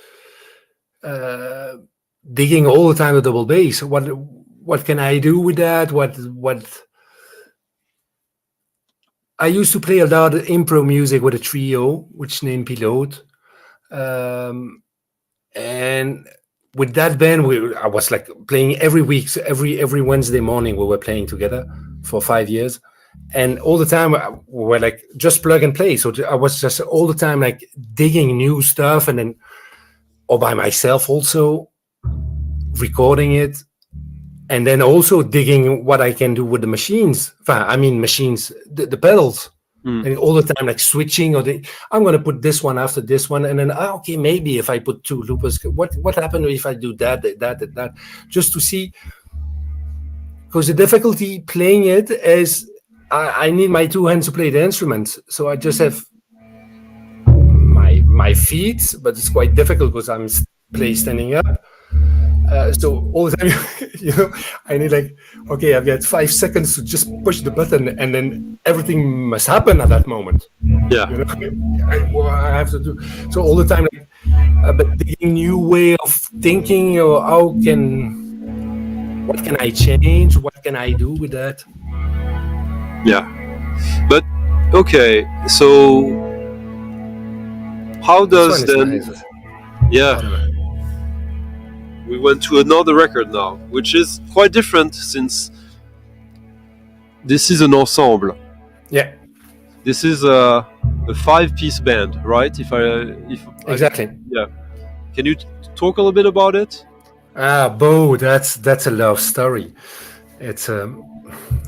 digging all the time the double bass. What can I do with that? What I used to play a lot of improv music with a trio, which named Pilote. And with that band, I was like playing every week. So every Wednesday morning we were playing together for 5 years. And all the time we were like just plug and play. So I was just all the time like digging new stuff, and then or by myself also recording it, and then also digging what I can do with the machines. I mean machines, the pedals. And all the time like switching, or I'm going to put this one after this one, and then okay, maybe if I put two loopers, what happened if I do that, just to see. Because the difficulty playing it is I need my two hands to play the instrument, so I just have my feet, but it's quite difficult because I'm standing up. So all the time, I need like, okay, I've got 5 seconds to just push the button, and then everything must happen at that moment. Yeah, I have to do so all the time. But the new way of thinking, or what can I change? What can I do with that? Yeah, but okay. So how does then? Nice. Yeah. We went to another record now, which is quite different since this is an ensemble. Yeah. This is a 5-piece band, right? Exactly. Yeah. Can you talk a little bit about it? Bo, that's a love story. It's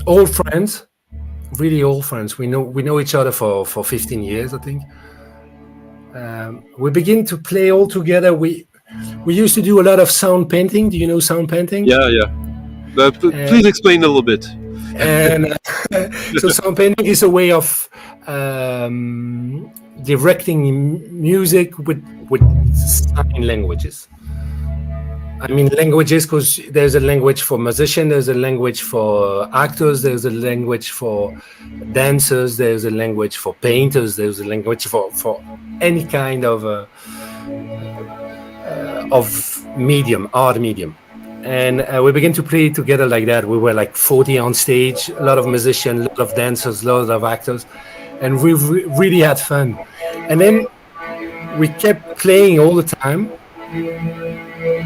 old friends, really old friends. We know each other for 15 years, I think. We begin to play all together. We used to do a lot of sound painting. Do you know sound painting? Yeah. Please explain a little bit. And so sound painting is a way of directing music with sign languages. I mean languages because there's a language for musicians, there's a language for actors, there's a language for dancers, there's a language for painters, there's a language for any kind of medium, art medium. And we began to play together like that. We were like 40 on stage, a lot of musicians, a lot of dancers, a lot of actors, and we really had fun. And then we kept playing all the time.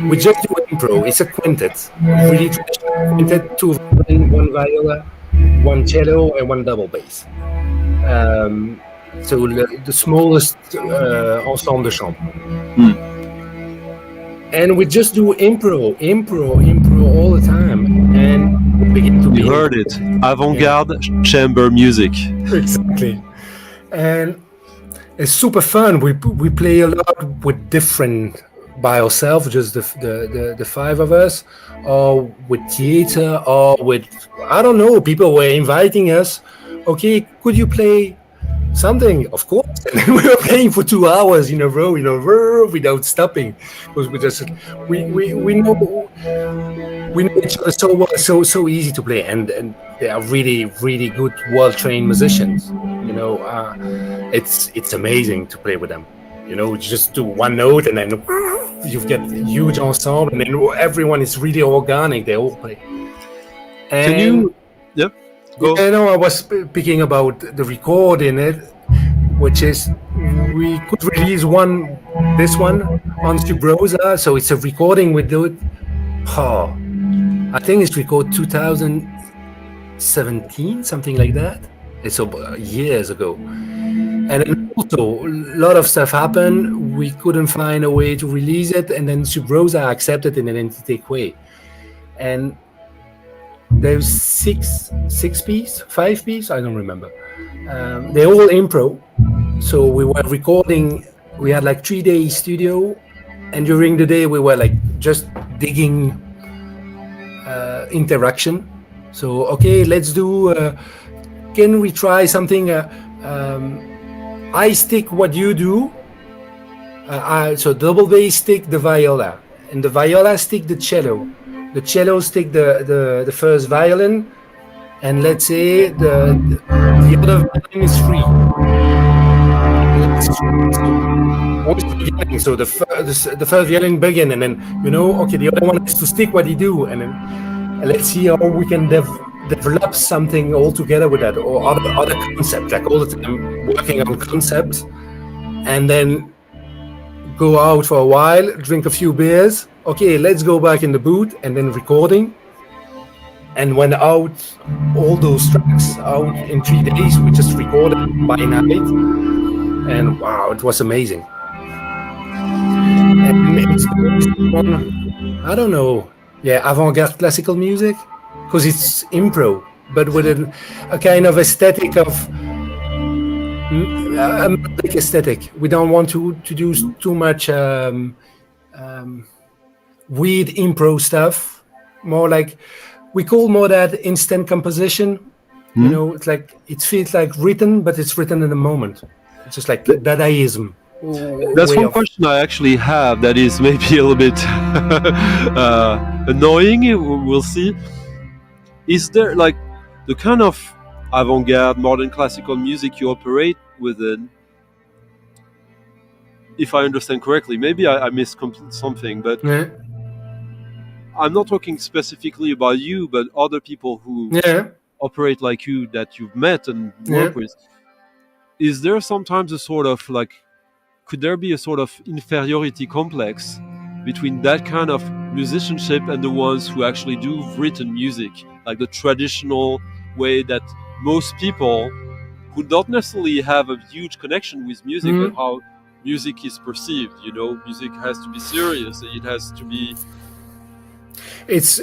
We just do improv. It's a quintet, really traditional quintet: 2 violin, 1 viola, 1 cello, and 1 double bass. So the smallest ensemble de chambre. And we just do improv all the time, and we begin to. You heard it, avant-garde chamber music. Exactly, and it's super fun. We play a lot with different by ourselves, just the five of us, or with theater, or with, I don't know, people were inviting us. Okay, could you play something? Of course. And then we were playing for 2 hours in a row, without stopping, because we know each other so well, so easy to play, and they are really, really good, well-trained musicians. It's amazing to play with them. Just do one note, and then you get a huge ensemble, and then everyone is really organic. They all play. And Can you? Yep. Go. I was speaking about the recording it, which is we could release this one on Subrosa, so it's a recording we do it. I think it's recorded 2017, something like that. It's years ago. And then also, a lot of stuff happened. We couldn't find a way to release it, and then Subrosa accepted it and then to take away. And there's 5 piece, I don't remember. They're all improv. So we were recording, we had like 3-day studio, and during the day we were like just digging interaction. So, okay, let's do, can we try something? I stick what you do. So double bass stick the viola, and the viola stick the cello. The cello stick the first violin, and let's say the other violin is free. So the first violin begin, and then okay, the other one is to stick what he do, and then let's see how we can develop something all together with that, or other concepts, like all the time working on concepts, and then go out for a while, drink a few beers. Okay, let's go back in the booth, and then recording. And when out, all those tracks out in 3 days, we just recorded by night, and wow, it was amazing. And it's I don't know, avant-garde classical music, because it's improv, but with a kind of aesthetic of a melodic aesthetic. We don't want to do too much weird improv stuff. More like, we call more that instant composition. It's like, it feels like written, but it's written in the moment. It's just like Dadaism. That's one question I actually have that is maybe a little bit annoying. We'll see. Is there like the kind of avant-garde, modern classical music you operate within? If I understand correctly, maybe I missed something, but I'm not talking specifically about you, but other people who operate like you that you've met and work with. Is there sometimes a sort of like, could there be a sort of inferiority complex between that kind of musicianship and the ones who actually do written music, like the traditional way that most people who don't necessarily have a huge connection with music, but how music is perceived? Music has to be serious, it has to be... It's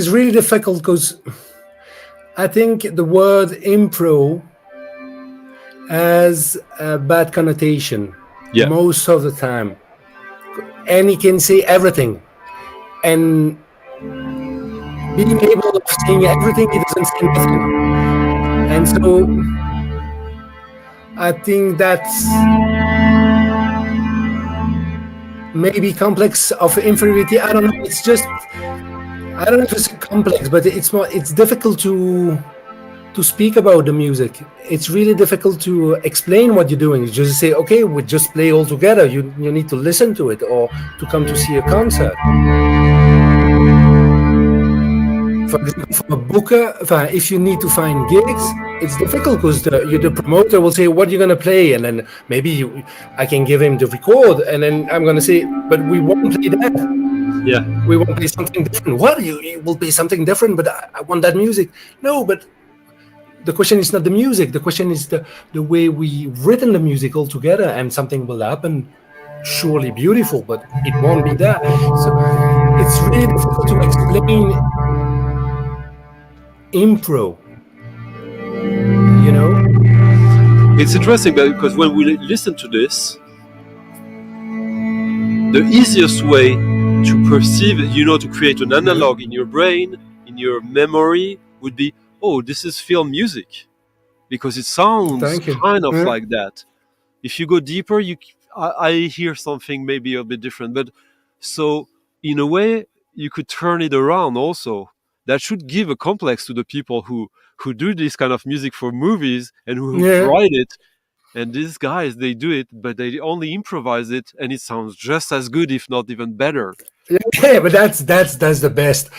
really difficult, because I think the word improv has a bad connotation most of the time, and he can say everything, and being able of saying everything, he doesn't say nothing. And so I think that's maybe complex of inferiority. I don't know. It's just, I don't know if it's complex, but it's difficult to speak about the music. It's really difficult to explain what you're doing. You just say, okay, we just play all together. You need to listen to it, or to come to see a concert. For example, for a booker, if you need to find gigs, it's difficult, because the promoter will say, what are you going to play? And then maybe I can give him the record, and then I'm going to say, but we won't play that. Yeah. We won't play something different. What? You will play something different, but I want that music. No, but the question is not the music. The question is the way we've written the music all together, and something will happen, surely beautiful, but it won't be that. So it's really difficult to explain improv. It's interesting because when we listen to this, the easiest way to perceive it, to create an analog in your brain, in your memory, would be, oh, this is film music, because it sounds kind of like that. If you go deeper, I hear something maybe a bit different. But so in a way, you could turn it around also. That should give a complex to the people who do this kind of music for movies and who write it. And these guys, they do it, but they only improvise it, and it sounds just as good, if not even better. Yeah, but that's the best. That's the best.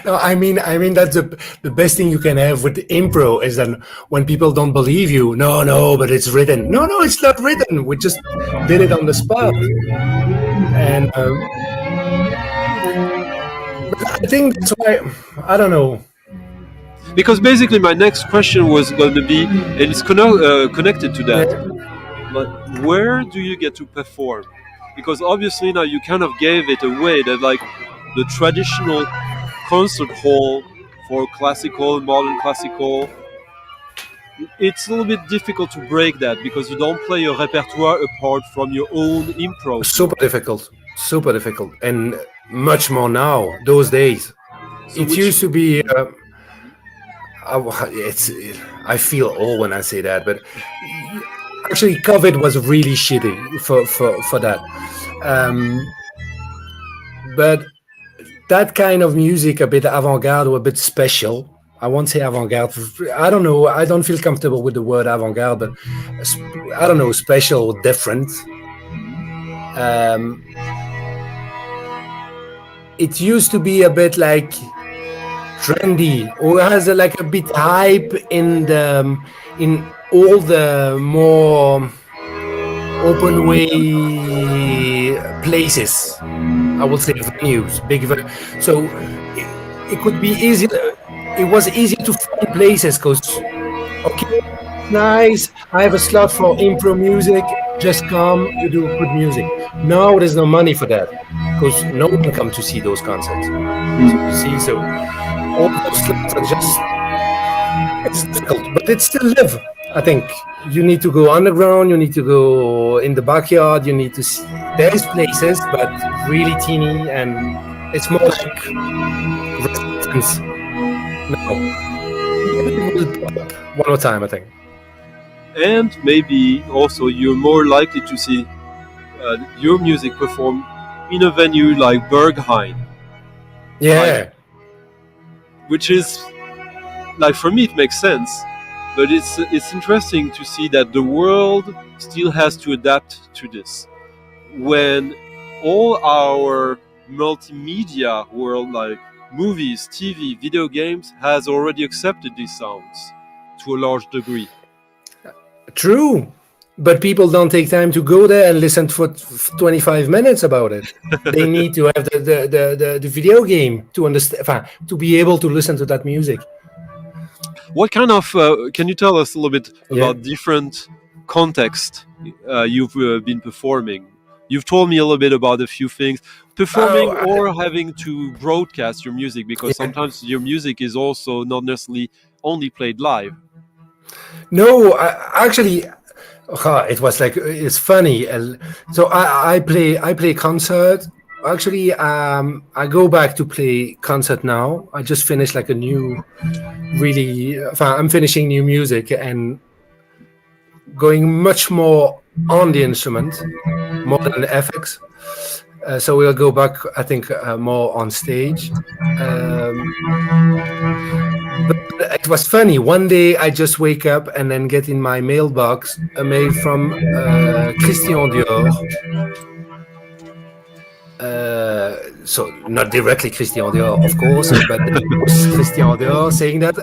No, I mean that's the best thing you can have with impro is that when people don't believe you, no, but it's written. No, it's not written. We just did it on the spot. And I think that's why, I don't know. Because basically my next question was going to be, and it's connected to that, but where do you get to perform? Because obviously now you kind of gave it away that like the traditional concert hall for classical, modern classical, it's a little bit difficult to break that because you don't play your repertoire apart from your own improv. Super difficult, and much more now, those days. So it used to be... I feel old when I say that, but actually COVID was really shitty for that. But that kind of music, a bit avant-garde or a bit special. I won't say avant-garde. I don't know. I don't feel comfortable with the word avant-garde, but I don't know, special, different. It used to be a bit like trendy, or has like a bit hype in all the more open way places. I would say venues, big so it could be easy. It was easy to find places because nice, I have a slot for impro music, just come, you do good music. Now there's no money for that because no one comes to see those concerts. So you see, so all those slots are just, it's difficult, but it still live. I think you need to go underground, you need to go in the backyard, you need to see, there's places, but really teeny, and it's more like residence. No. One more time, I think. And maybe also you're more likely to see your music performed in a venue like Berghain. Yeah. Which is, like, for me it makes sense, but it's interesting to see that the world still has to adapt to this. When all our multimedia world, like movies, TV, video games, has already accepted these sounds to a large degree. True. But people don't take time to go there and listen for 25 minutes about it. They need to have the video game to understand, to be able to listen to that music. What kind of, can you tell us a little bit about different context you've been performing? You've told me a little bit about a few things. Performing or having to broadcast your music, because sometimes your music is also not necessarily only played live. No, actually... it was like, it's funny. So I play concert. Actually, I go back to play concert now. I just finished like a new, I'm finishing new music and going much more on the instrument, more than the FX. So we'll go back, I think, more on stage. But it was funny. One day I just wake up and then get in my mailbox a mail from Christian Dior. So not directly Christian Dior, of course, but it was Christian Dior saying that,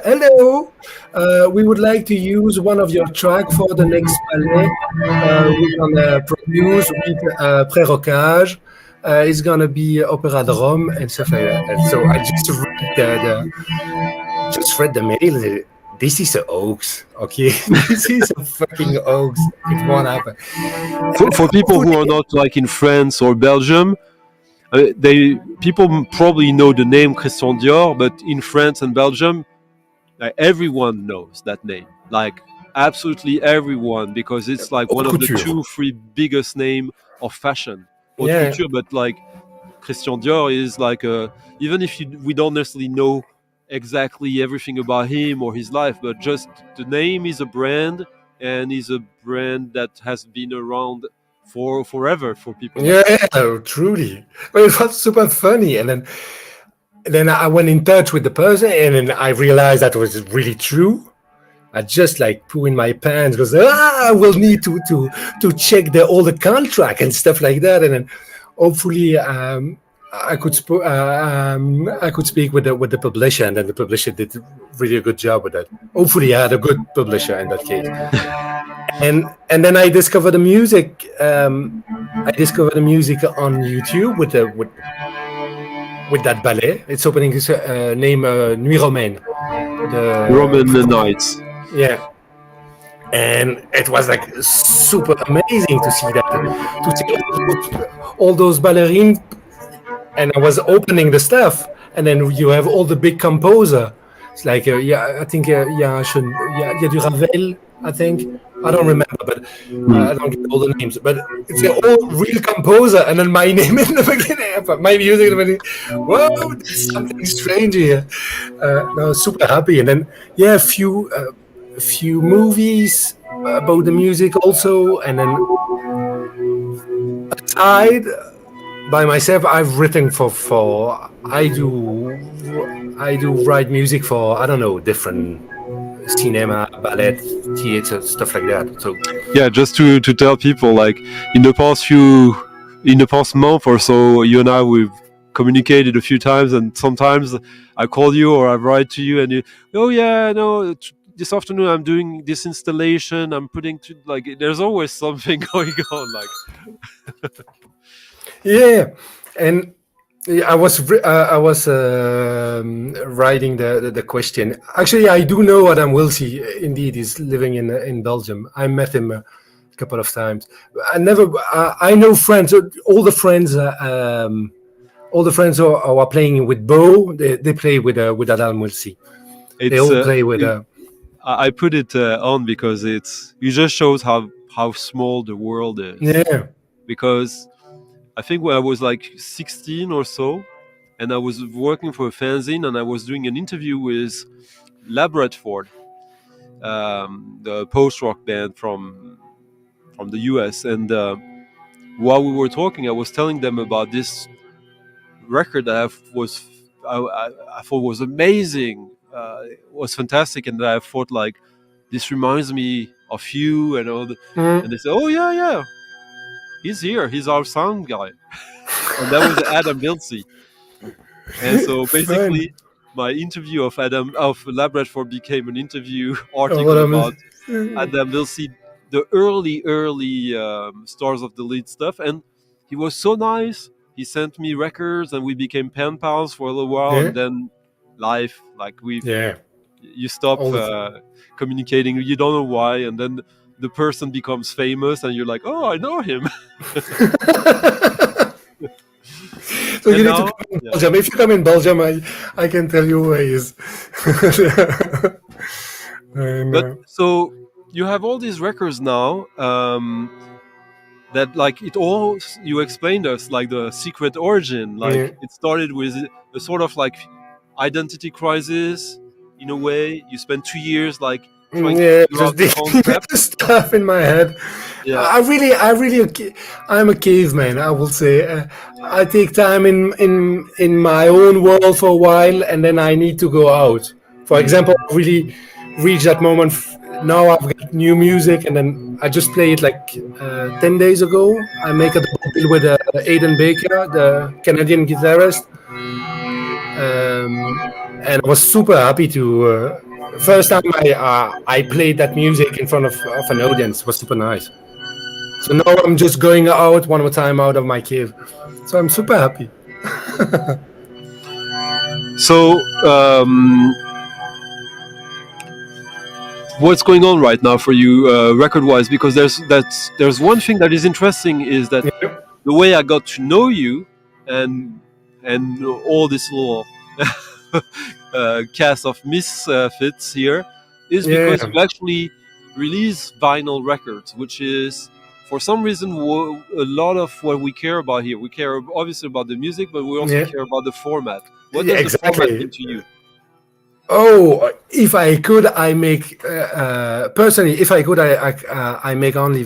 hello, we would like to use one of your tracks for the next ballet. We're gonna produce with pré-rocage. It's gonna be opera de Rome and stuff like that. And so I just read the mail. This is a hoax, okay? This is a fucking hoax. It won't happen. For people who are not like in France or Belgium, people probably know the name Christian Dior, but in France and Belgium, everyone knows that name. Like absolutely everyone, because it's like one Haute of the couture. 2-3 biggest name of fashion, haute Yeah. couture. But like Christian Dior is like even if we don't necessarily know exactly everything about him or his life, but just the name is a brand, and is a brand that has been around for forever for people like us. Yeah, truly. But it was super funny. And then I went in touch with the person, and then I realized that was really true. I just like poo in my pants because I will need to check all the contract and stuff like that, and then hopefully I could speak with the publisher, and then the publisher did really a good job with that. Hopefully, I had a good publisher in that case. And then I discovered the music. I discovered the music on YouTube with that ballet. Its opening is name Nuit Romaine. Roman Knights. Yeah, and it was like super amazing to see that, to see all those ballerines. And I was opening the stuff, and then you have all the big composer. It's like yeah, I think yeah, yeah, du Ravel, I think. I don't remember, but I don't get all the names. But it's all real composer, and then my name in the beginning, my music in the beginning. Whoa, there's something strange here. No, super happy, and then yeah, a few movies about the music also, and then aside by myself, I've written for I do write music for, I don't know, different cinema, ballet, theater, stuff like that. So Yeah, just to tell people, like in the past month or so, you and I, we've communicated a few times, and sometimes I call you or I write to you, and you, oh yeah, no, this afternoon I'm doing this installation, I'm putting to, like, there's always something going on, like. yeah, and I was writing the question. Actually, I do know Adam Wilsey. Indeed, he's living in Belgium. I met him a couple of times. I never. I know friends. All the friends who are playing with Bo. They play with Adam Wilsey. They all play with. I put it on because it just shows how small the world is. Yeah. Because I think when I was like 16 or so, and I was working for a fanzine, and I was doing an interview with Labradford, the post-rock band from the US, and while we were talking, I was telling them about this record that I thought was amazing, was fantastic, and that I thought, like, this reminds me of you and all. And they said, "Oh yeah, he's here. He's our sound guy," and that was Adam Wilsey. And so basically, my interview of Labradford became an interview article about Adam Wilsey, the early Stars of the Lead stuff. And he was so nice. He sent me records, and we became pen pals for a little while. And then life, like you stop communicating. You don't know why, and then the person becomes famous, and you're like, oh, I know him. So you need to come in Belgium. If you come in Belgium, I can tell you where he is. But so you have all these records now that, like, it all, you explained us, like, the secret origin. Like, it started with a sort of like identity crisis in a way. You spent 2 years like trying to figure out the concept. Stuff in my head. Yeah. I'm a caveman, I will say. I take time in my own world for a while, and then I need to go out. For example, I really reach that moment. Now I've got new music, and then I just played it like 10 days ago. I make a deal with Aidan Baker, the Canadian guitarist. And I was super happy to... first time I played that music in front of an audience. It was super nice. So now I'm just going out one more time out of my cave. So I'm super happy. So, what's going on right now for you, record-wise? Because there's one thing that is interesting, is that the way I got to know you, and all this little cast of misfits here, is because you actually release vinyl records, which is for some reason a lot of what we care about here. We care obviously about the music, but we also care about the format. What does the format mean to you? Oh, if I could, I make personally. If I could, I make only.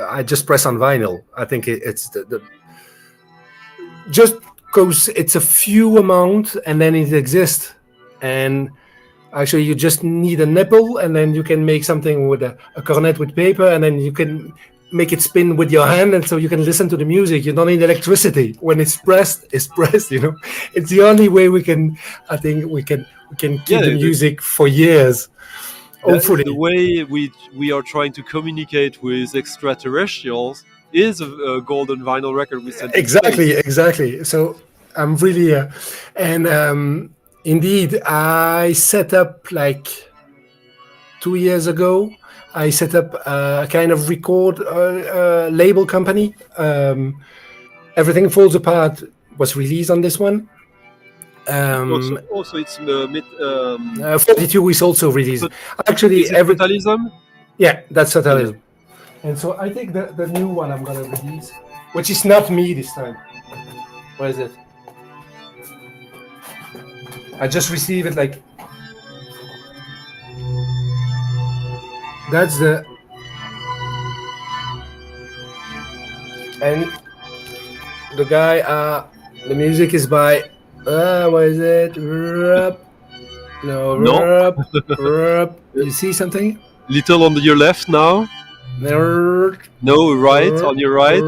I just press on vinyl. I think it's the just because it's a few amount and then it exists, and actually you just need a nipple and then you can make something with a cornet with paper, and then you can make it spin with your hand, and so you can listen to the music. You don't need electricity. When it's pressed, it's pressed. It's the only way we can. I think we can keep the music for years. Hopefully, the way we are trying to communicate with extraterrestrials is a golden vinyl record we sent. Exactly. So I'm really, and indeed, I set up like 2 years ago. I set up a kind of record label company. Everything Falls Apart was released on this one. Also, it's mid. 42 is also released. Actually, Totalism? Yeah, that's Totalism. And so I think the new one I'm gonna release, which is not me this time. Where is it? I just received it like. That's the. And the guy, the music is by. What is it? You see something? Little on your left now. No, right on your right.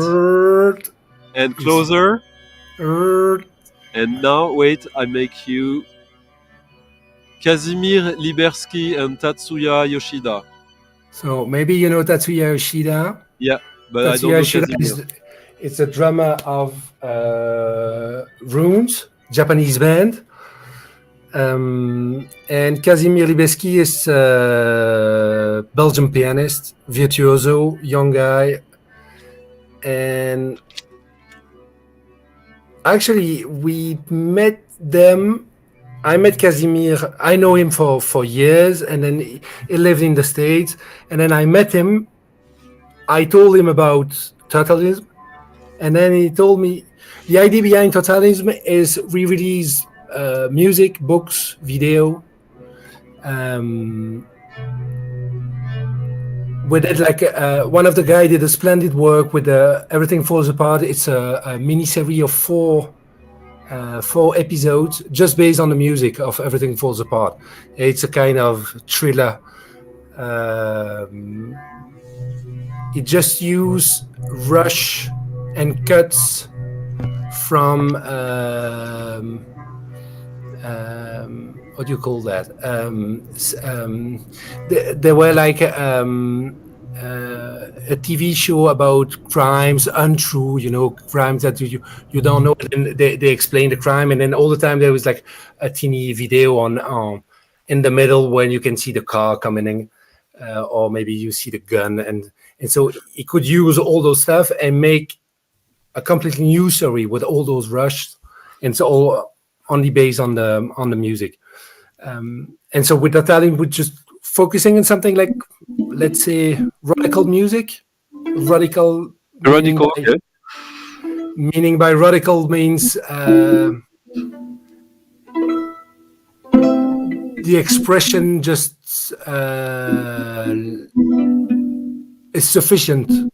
And closer. And now, wait, I make you Kazimir Libersky and Tatsuya Yoshida. So maybe you know Tatsuya Yoshida. Yeah, but Tatsuya I don't know Yoshida Kazimir. It's a drummer of Runes, Japanese band. And Kazimir Libersky is a Belgian pianist, virtuoso, young guy. And actually, we met them. I met Kazimir. I know him for years, and then he lived in the States. And then I met him. I told him about Totalism, and then he told me the idea behind Totalism is we release music, books, video. With it, like one of the guys did a splendid work with Everything Falls Apart. It's a mini series of four episodes just based on the music of Everything Falls Apart. It's a kind of thriller. It just uses rush and cuts from what do you call that? There were like a TV show about crimes, untrue, crimes that you don't know. And they explain the crime, and then all the time there was like a teeny video on in the middle when you can see the car coming in, or maybe you see the gun, and so he could use all those stuff and make a completely new story with all those rushes, and so all only based on the music. And so with that talent, we're just focusing on something like, let's say, radical music. Radical. Okay. Meaning by radical means the expression just is sufficient.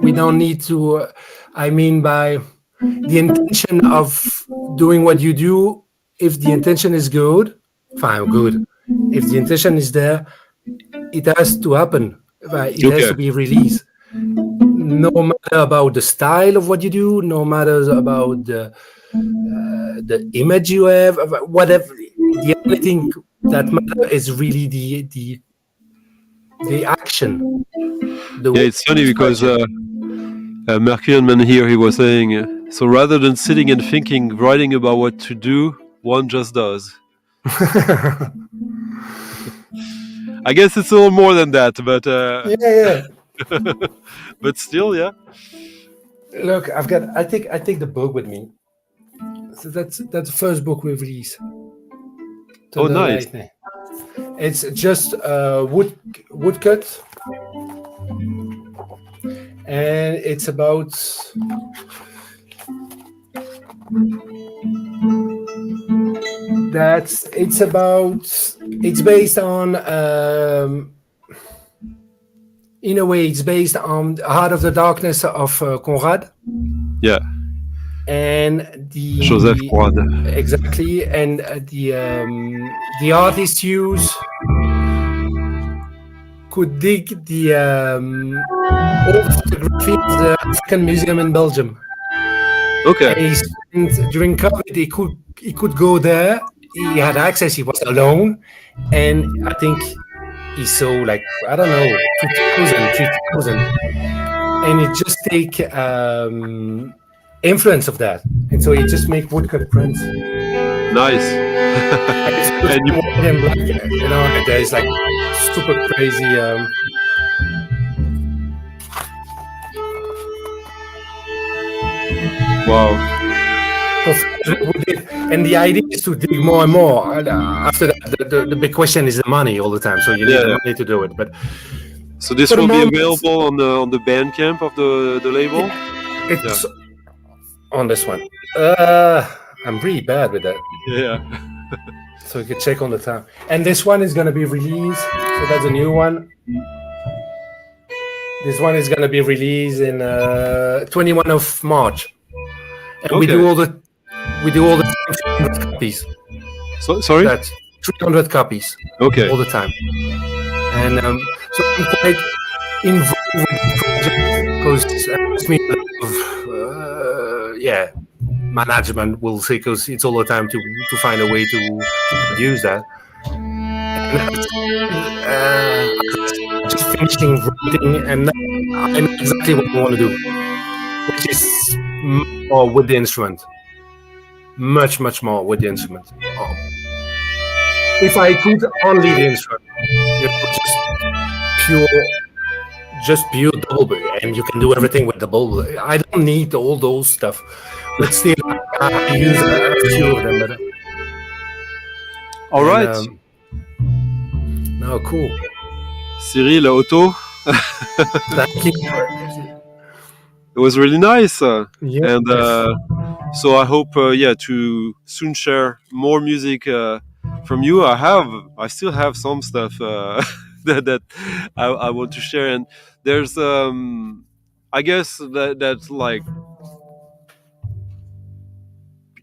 We don't need to. I mean by the intention of doing what you do. If the intention is good, fine, good. If the intention is there, it has to happen. It has to be released. No matter about the style of what you do, no matter about the image you have, whatever. The only thing that matters is really the action. It's funny because Mercuryman here, he was saying, so rather than sitting and thinking, writing about what to do, one just does. I guess it's a little more than that, but but still, yeah. Look, I take the book with me. So that's the first book we've released. Oh, nice. It's just woodcut and it's about it's based on in a way it's based on Heart of the Darkness of Conrad. Yeah. And the Joseph Conrad. Exactly, and the artist could dig the old photography of the African Museum in Belgium. Okay. And during COVID, he could go there. He had access. He was alone, and I think he saw like I don't know 2,000, 3,000, and it just take influence of that, and so he just make woodcut prints. Nice. And you know, there's like super crazy. Wow. And the idea is to dig more and more. After that, the big question is the money all the time. So you need the money to do it. But so this will be available on the Bandcamp of the label. It's on this one. I'm really bad with that. Yeah. So you can check on the time. And this one is going to be released. So that's a new one. This one is going to be released in 21 of March. And we do all the 300 copies. So, sorry? That's 300 copies. Okay. All the time. And so I'm quite involved with the project because it's me management will say because it's all the time to find a way to produce that. And just finishing writing, and I know exactly what I want to do, which is more with the instrument, much more with the instrument. If I could only the instrument, just pure double B, and you can do everything with double B. I don't need all those stuff, but still I use a few of them. But, all right. No, cool. Cyril, Otto. Thank you. It was really nice. Yeah. And so I hope, to soon share more music from you. I still have some stuff that I want to share. And there's, I guess that's like,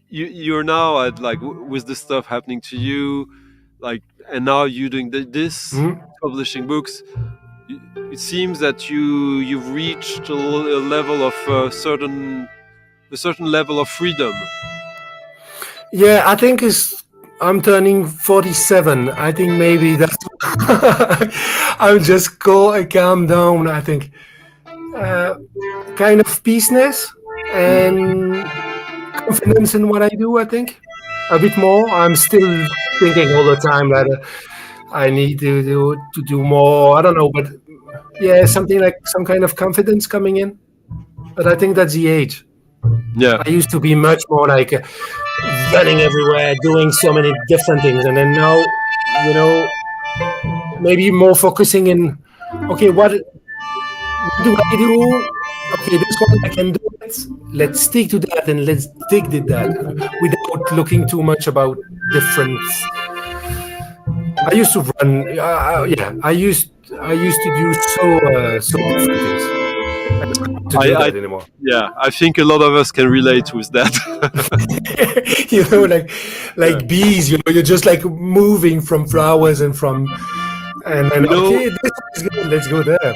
you're now at like with this stuff happening to you, like, and now you doing this, publishing books. It seems that you've reached a level of a certain level of freedom. Yeah, I think I'm turning 47. I think maybe that's I'm just calm down. I think kind of peaceness and confidence in what I do. I think a bit more. I'm still thinking all the time that I need to do more. I don't know, but yeah, something like some kind of confidence coming in. But I think that's the age. Yeah, I used to be much more like running everywhere, doing so many different things, and then now, maybe more focusing in. Okay, what do I do? Okay, this one I can do it. Let's stick to that and let's dig to that without looking too much about different. I used to run. I used to do so different things. I don't have to do that anymore. Yeah, I think a lot of us can relate with that. like bees. You're just like moving from flowers and from, and then okay, this is good. Let's go there.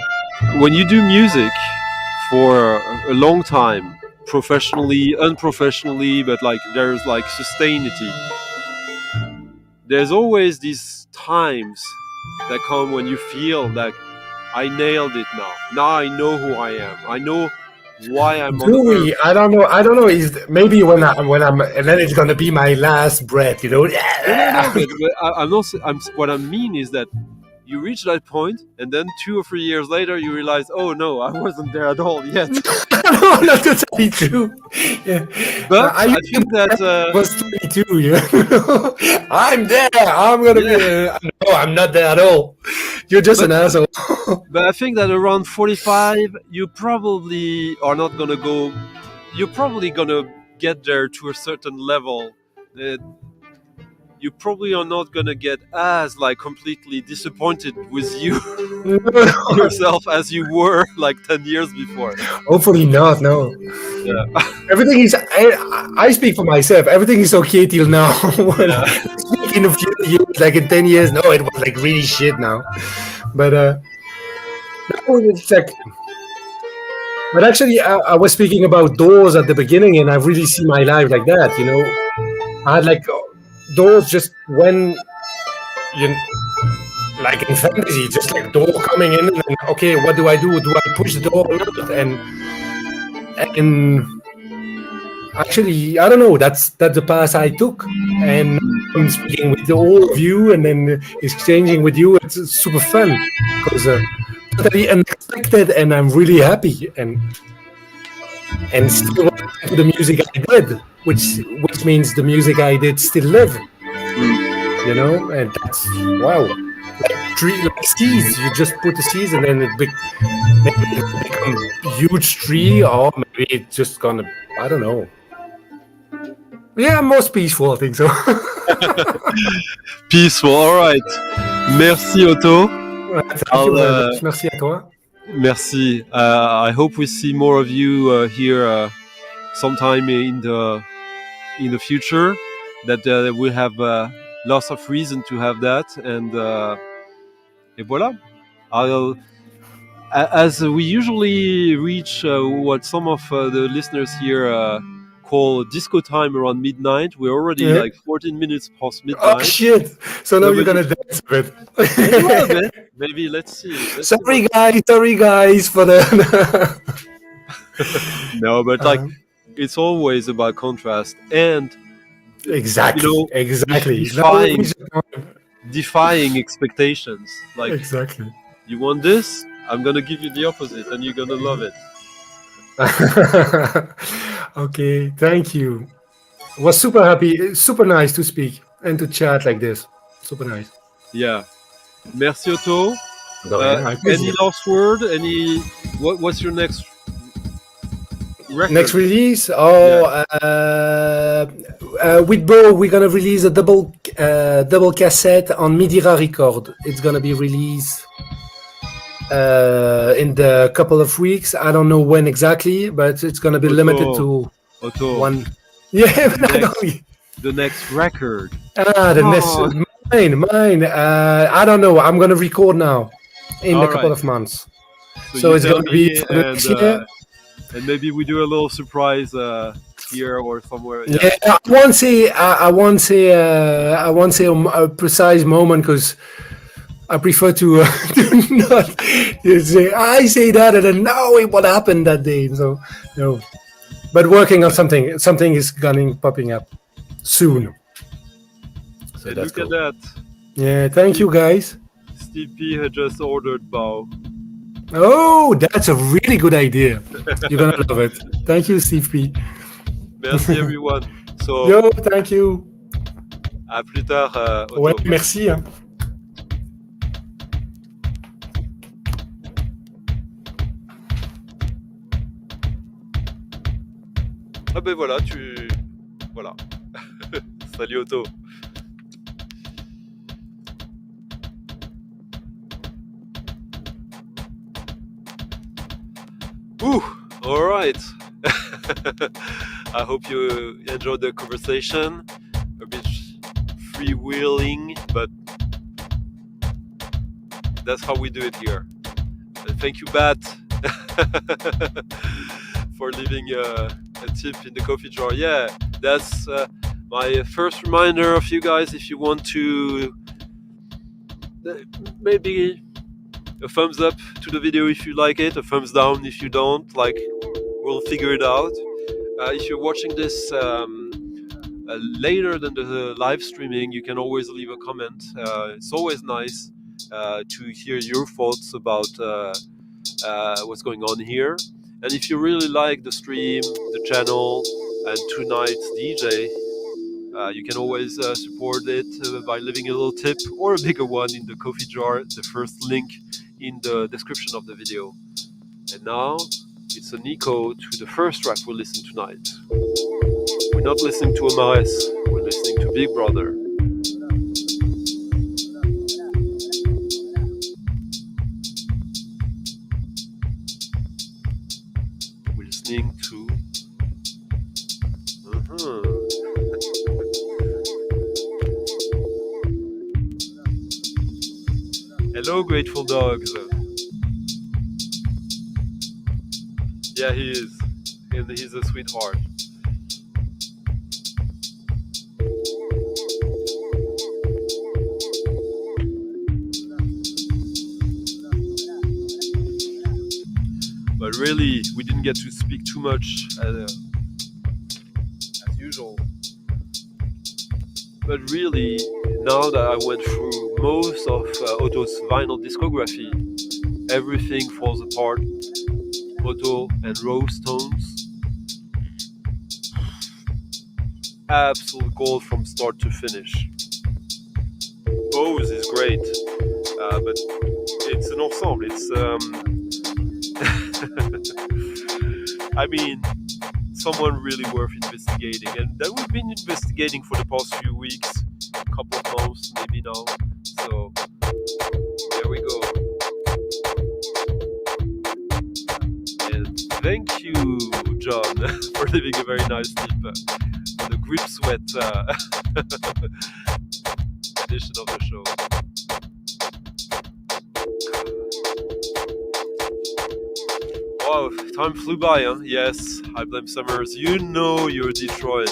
When you do music for a long time, professionally, unprofessionally, but like there's like sustainability. There's always these times that come when you feel like I nailed it now. Now I know who I am. I know why I'm on the earth. I don't know. Is maybe when I'm, and then it's gonna be my last breath. No, but what I mean is that you reach that point, and then 2 or 3 years later, you realize, oh no, I wasn't there at all yet. No, not totally true. Yeah. But I think that was 22. Yeah. I'm there. I'm gonna be. No, I'm not there at all. You're just an asshole. But I think that around 45, you probably are not gonna go. You're probably gonna get there to a certain level. You probably are not gonna get as like completely disappointed with you yourself as you were like 10 years before. Hopefully not. No. Yeah. Everything is. I speak for myself. Everything is okay till now. In a few years, like in 10 years, no, it was like really shit now. But now it's like. But actually, I was speaking about doors at the beginning, and I really see my life like that. You know, I had like. Doors just when you like in fantasy, just like door coming in and okay, what do I do? Do I push the door or not? And actually, I don't know. That's the path I took, and I'm speaking with all of you, and then exchanging with you. It's super fun because totally unexpected, and I'm really happy and still to the music I did. Which means the music I did still live, you know, and that's wow. Like seeds, you just put the seeds and then maybe it become a huge tree, or maybe it's just gonna, I don't know. Yeah, most peaceful, I think so. Peaceful, all right. Merci Otto. Thank you very much. Merci à toi. Merci. I hope we see more of you here sometime in the future, that we have lots of reason to have that, and voilà. As we usually reach what some of the listeners here call disco time around midnight, we're already like 14 minutes past midnight. Oh shit! So now you're gonna dance a bit. A bit. Maybe let's see. Sorry guys for the. No, but like. It's always about contrast and exactly, you know, exactly defying expectations. Like exactly, you want this, I'm gonna give you the opposite, and you're gonna love it. Okay, thank you. Was super happy, super nice to speak and to chat like this. Super nice. Yeah, merci Otto. Any last word? What's your next? Record. Next release? With Bo, we're gonna release a double cassette on Midira Record. It's gonna be released in the couple of weeks. I don't know when exactly, but it's gonna be limited to one. Yeah, the next record. Mine. I don't know. I'm gonna record now in a couple of months. So it's gonna be for the next year. And maybe we do a little surprise here or somewhere. Yeah, I won't say a precise moment because I prefer to not say I say that and then no, what happened that day. So no, but working on something. Something is popping up soon. So look cool. At that. Yeah, thank you guys. Steve P had just ordered bow. Oh, that's a really good idea. You're gonna love it. Thank you, Steve P. Merci everyone. So, yo, thank you. À plus tard. Ouais, merci. Hein. Ah ben voilà, voilà. Salut Otto. Ooh, all right. I hope you enjoyed the conversation. A bit freewheeling, but that's how we do it here. Thank you, Bat, for leaving a tip in the coffee jar. Yeah, that's my first reminder of you guys. If you want to maybe a thumbs up to the video if you like it, a thumbs down if you don't, like, we'll figure it out. If you're watching this later than the live streaming, you can always leave a comment. It's always nice. to hear your thoughts about what's going on here. And if you really like the stream, the channel, and tonight's DJ, you can always support it by leaving a little tip or a bigger one in the coffee jar, the first link in the description of the video. And now it's an echo to the first track we'll listen tonight. We're not listening to Omar S, we're listening to Big Brother. We're listening to... Hello, Grateful Dogs. Yeah, he is. And he's a sweetheart. But really, we didn't get to speak too much as usual. But really, now that I went through most of Otto's vinyl discography, everything falls apart. Otto and Rose tones, absolute gold from start to finish. Rose is great, but it's an ensemble. It's I mean, someone really worth investigating, and that we've been investigating for the past few weeks, a couple of months maybe now. So there we go. And thank you, John, for leaving a very nice tip for the gripsweat edition of the show. Wow, time flew by, huh? Yes, I blame Summers. You know you're Detroit.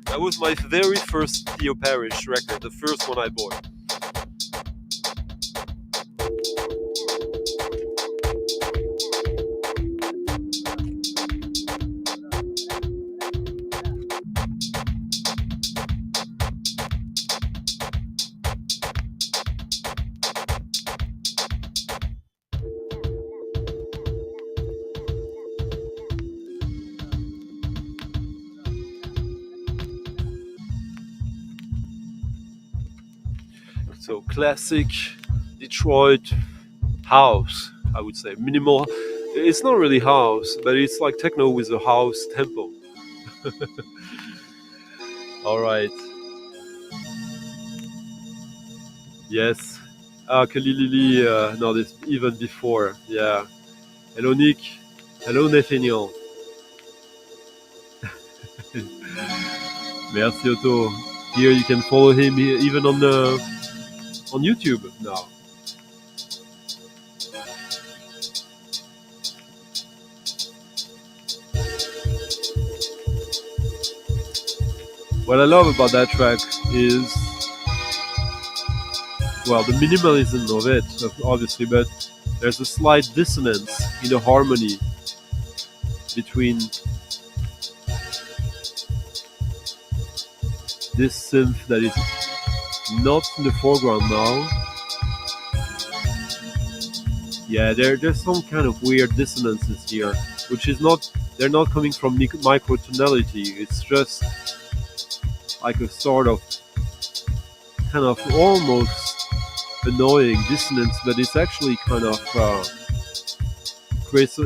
That was my very first Theo Parrish record, the first one I bought. So classic Detroit house, I would say. Minimal. It's not really house, but it's like techno with a house tempo. All right. Yes. Kalilili, no, this even before. Yeah. Hello, Nick. Hello, Nathaniel. Merci, Otto. Here you can follow him even on YouTube now. What I love about that track is, well, the minimalism of it, obviously, but there's a slight dissonance in the harmony between this synth that is not in the foreground now. Yeah, there's some kind of weird dissonances here, which is not, they're not coming from microtonality, it's just like a sort of kind of almost annoying dissonance, but it's actually kind of creates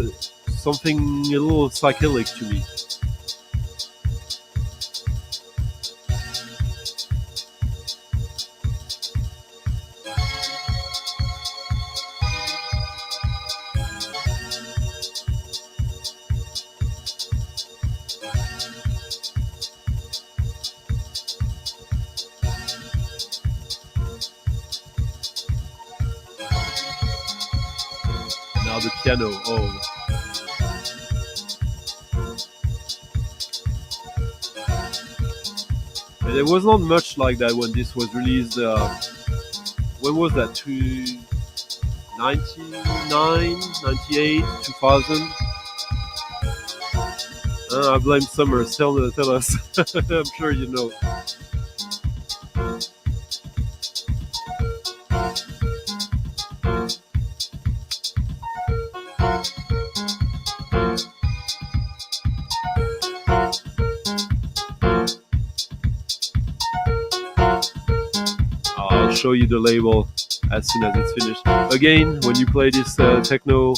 something a little psychedelic to me. The piano, oh. And it was not much like that when this was released. When was that? 99, 98, 2000? I blame Summers. Tell us. I'm sure you know. show you the label as soon as it's finished. Again, when you play this techno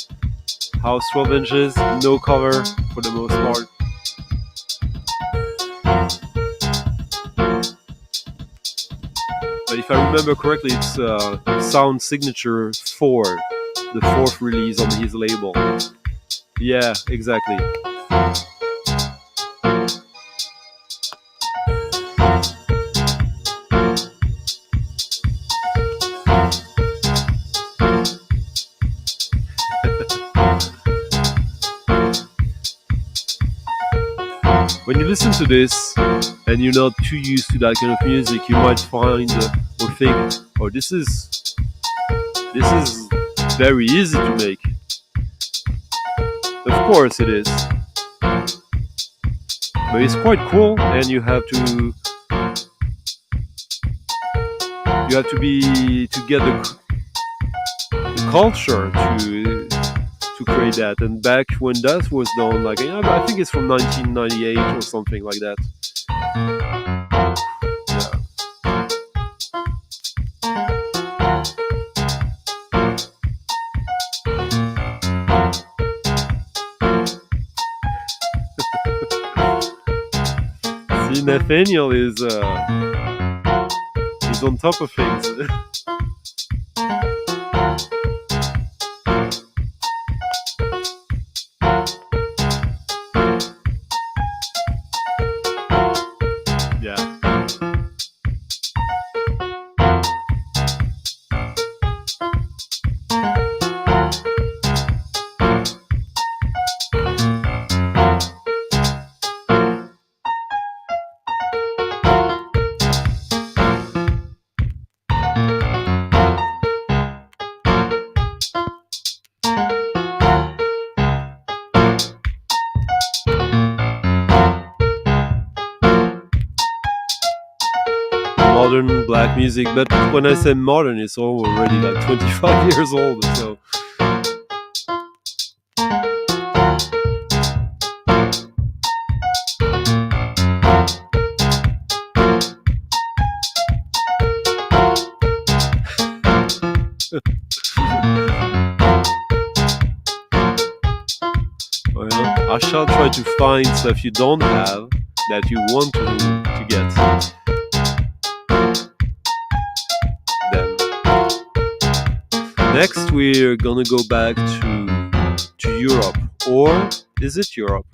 house 12 inches, no cover for the most part. But if I remember correctly, it's Sound Signature 4, the fourth release on his label. Yeah, exactly. When you listen to this and you're not too used to that kind of music, you might find or think, "Oh, this is very easy to make." Of course it is, but it's quite cool, and you have to get the culture to create that. And back when that was done, like I think it's from 1998 or something like that. See, Nathaniel is on top of things. Modern black music, but when I say modern, it's already like 25 years old, so well, I shall try to find stuff you don't have that you want to get. Next, we're gonna go back to Europe, or is it Europe?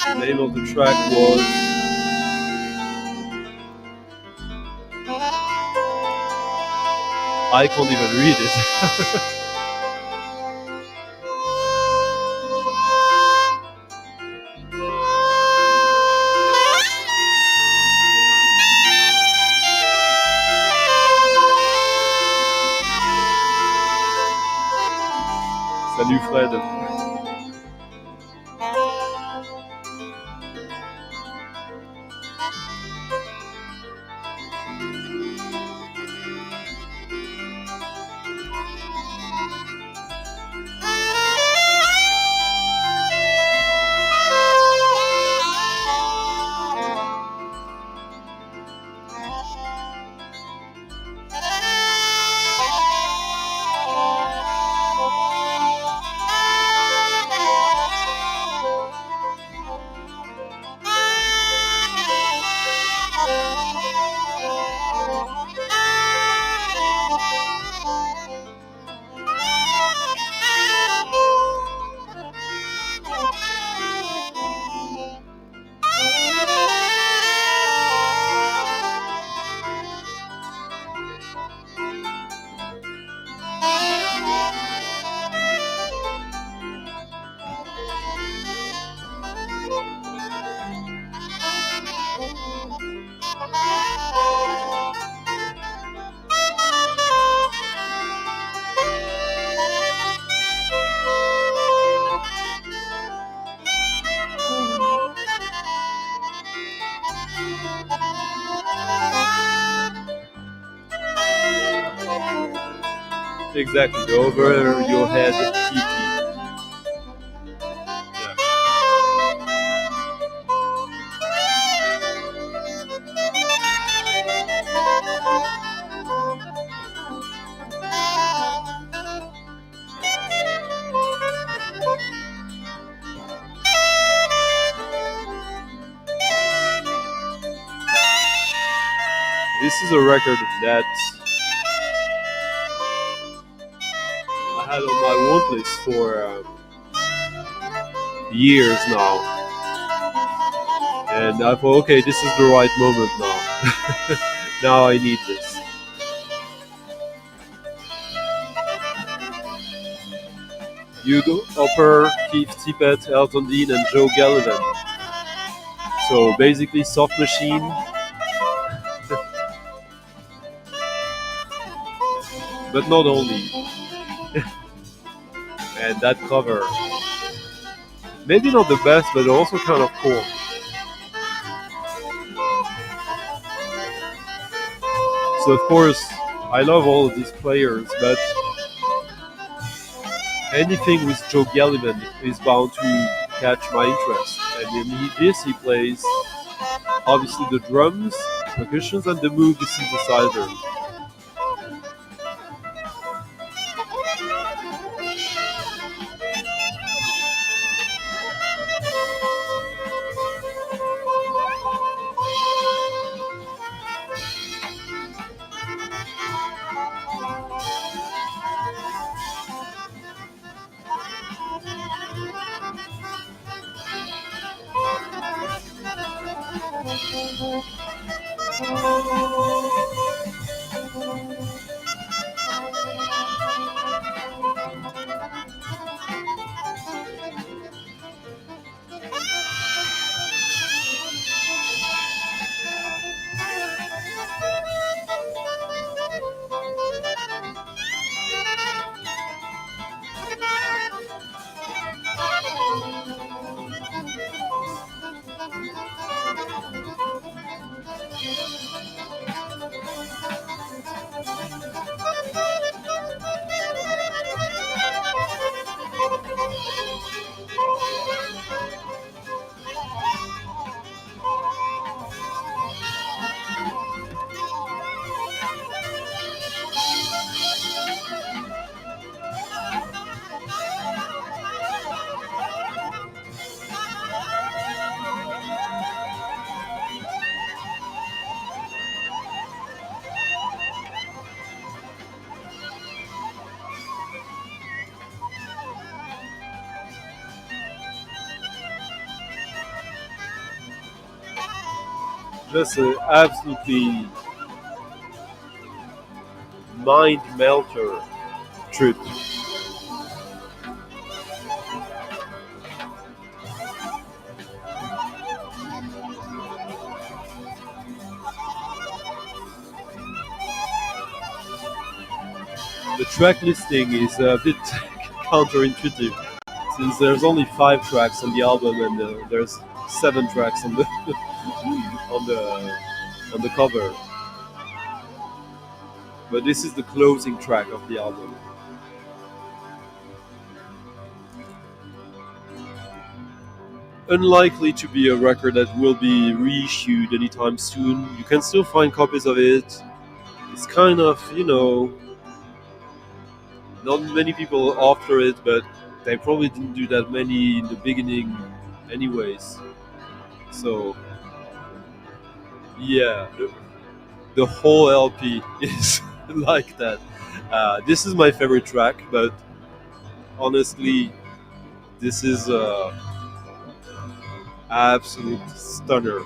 The name of the track was I can't even read it. Salut Fred. exactly, the over your head EP. Yeah. This is a record that I had on my want list for years now, and I thought, okay, this is the right moment now. Now I need this. Hugo Hopper, Keith Tippett, Elton Dean, and Joe Gallivan. So basically, Soft Machine, but not only. And that cover, maybe not the best, but also kind of cool. So of course, I love all of these players, but anything with Joe Gallivan is bound to catch my interest. And in this, he plays obviously the drums, percussions, and the Moog synthesizer. Just an absolutely mind melter trip. The track listing is a bit counterintuitive since there's only 5 tracks on the album and there's 7 tracks on the on the on the cover. But this is the closing track of the album. Unlikely to be a record that will be reissued anytime soon. You can still find copies of it. It's kind of, not many people after it, but they probably didn't do that many in the beginning anyways. So, yeah, the whole LP is like that. This is my favorite track, but honestly, this is a absolute stunner.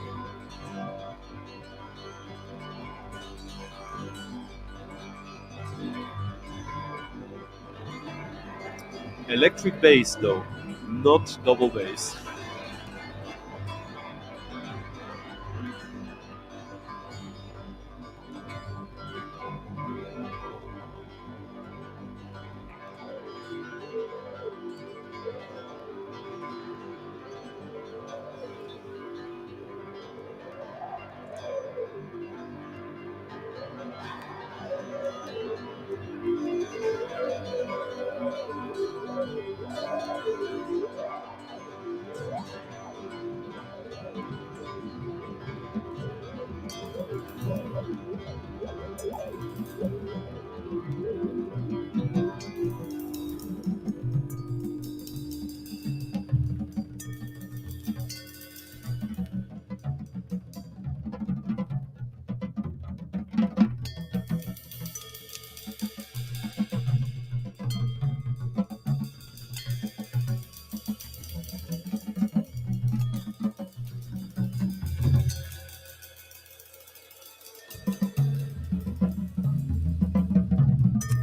Electric bass though, not double bass.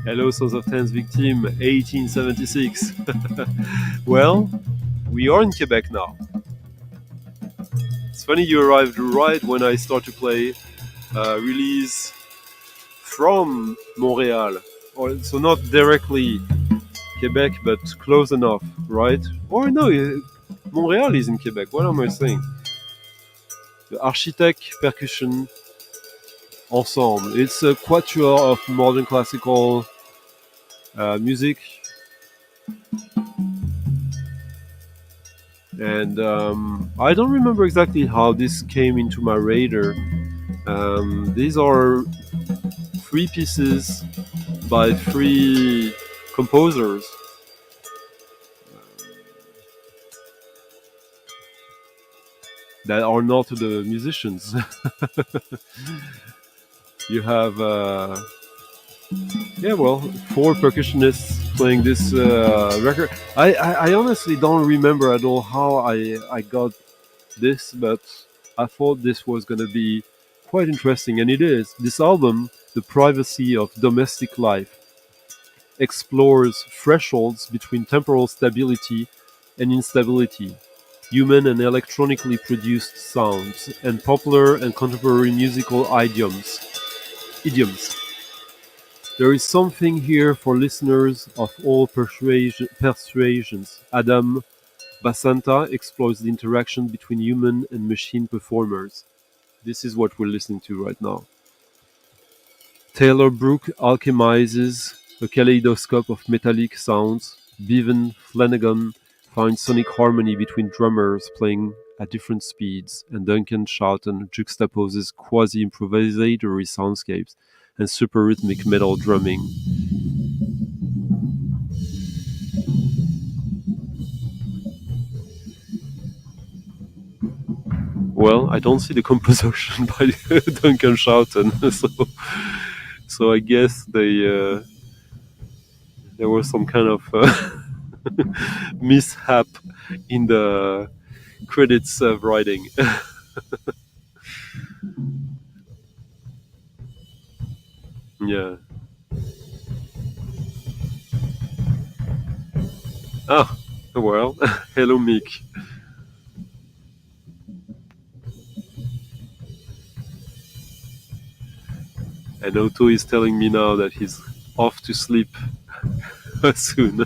Hello, Sons of Tens Victim, 1876. Well, we are in Quebec now. It's funny you arrived right when I start to play release from Montreal. So not directly Quebec, but close enough, right? Or no, Montreal is in Quebec. What am I saying? The Architect Percussion Ensemble. It's a quatuor of modern classical music. And I don't remember exactly how this came into my radar. These are 3 pieces by 3 composers. That are not the musicians. You have, 4 percussionists playing this record. I honestly don't remember at all how I got this, but I thought this was going to be quite interesting, and it is. This album, The Privacy of Domestic Life, explores thresholds between temporal stability and instability, human and electronically produced sounds, and popular and contemporary musical idioms. There is something here for listeners of all persuasions. Adam Basanta explores the interaction between human and machine performers. This is what we're listening to right now. Taylor Brook alchemizes a kaleidoscope of metallic sounds. Bevan Flanagan finds sonic harmony between drummers playing at different speeds, and Duncan Charlton juxtaposes quasi-improvisatory soundscapes and super rhythmic metal drumming. Well, I don't see the composition by Duncan Charlton, so I guess there was some kind of mishap in the credits of writing. Yeah. Ah, well, hello Mick. And Otto is telling me now that he's off to sleep soon.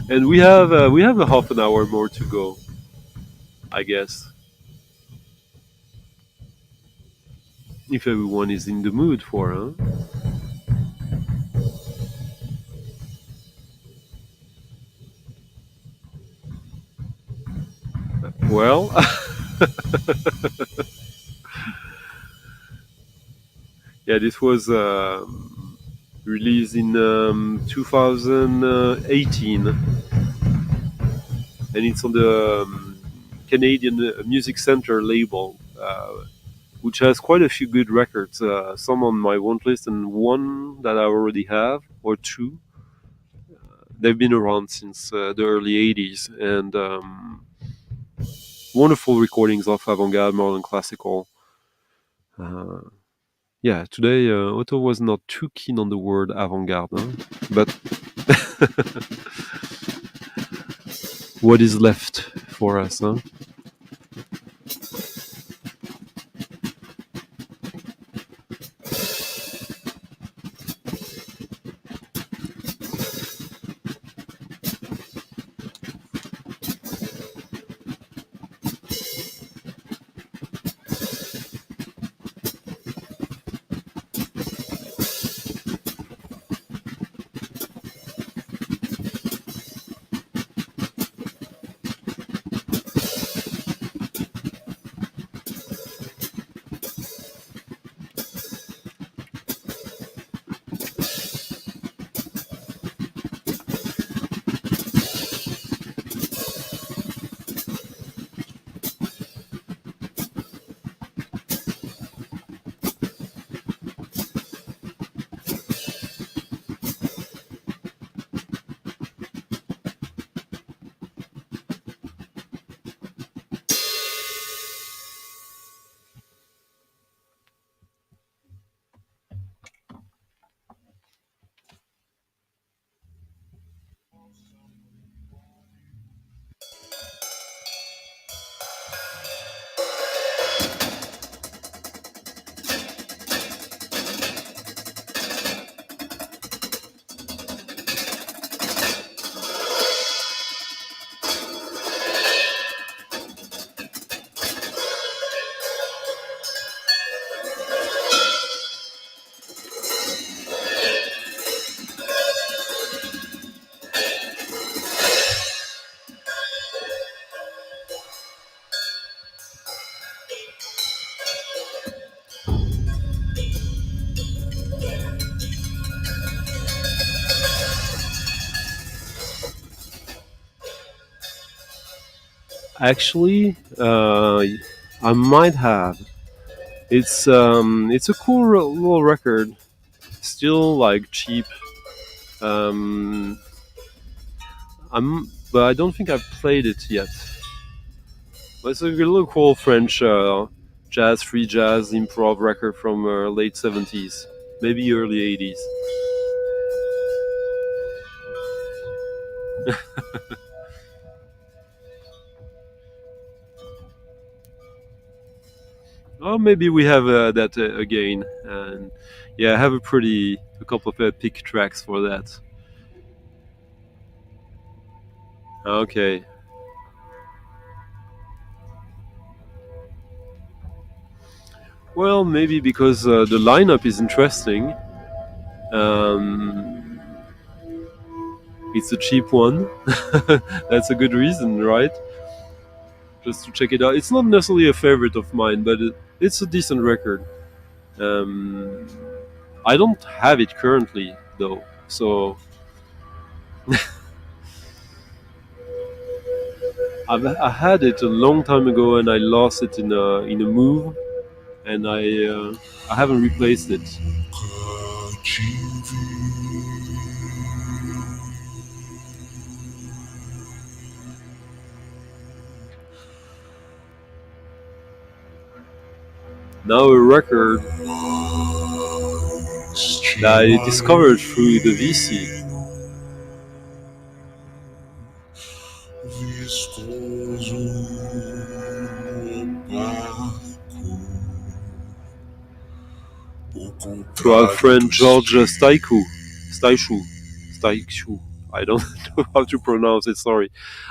And we have a half an hour more to go, I guess. If everyone is in the mood for, huh? Well, yeah, this was released in 2018, and it's on the Canadian Music Center label, which has quite a few good records. Some on my want list, and one that I already have, or 2. They've been around since the early 80s, and wonderful recordings of avant-garde, modern classical. Yeah, today Otto was not too keen on the word avant-garde, huh? But what is left for us, huh? Actually, I might have. It's a cool little record. Still like cheap. Um, but I don't think I've played it yet. But it's a little cool French jazz, free jazz, improv record from late '70s, maybe early '80s. Oh, maybe we have that again. And yeah, I have a couple of epic tracks for that. Okay. Well, maybe because the lineup is interesting. Um, it's a cheap one. That's a good reason, right? Just to check it out. It's not necessarily a favorite of mine, but it's a decent record. Um, I don't have it currently, though, so I had it a long time ago, and I lost it in a move, and I haven't replaced it. Now a record that I discovered through the VC. To our friend George Staichu. I don't know how to pronounce it, sorry.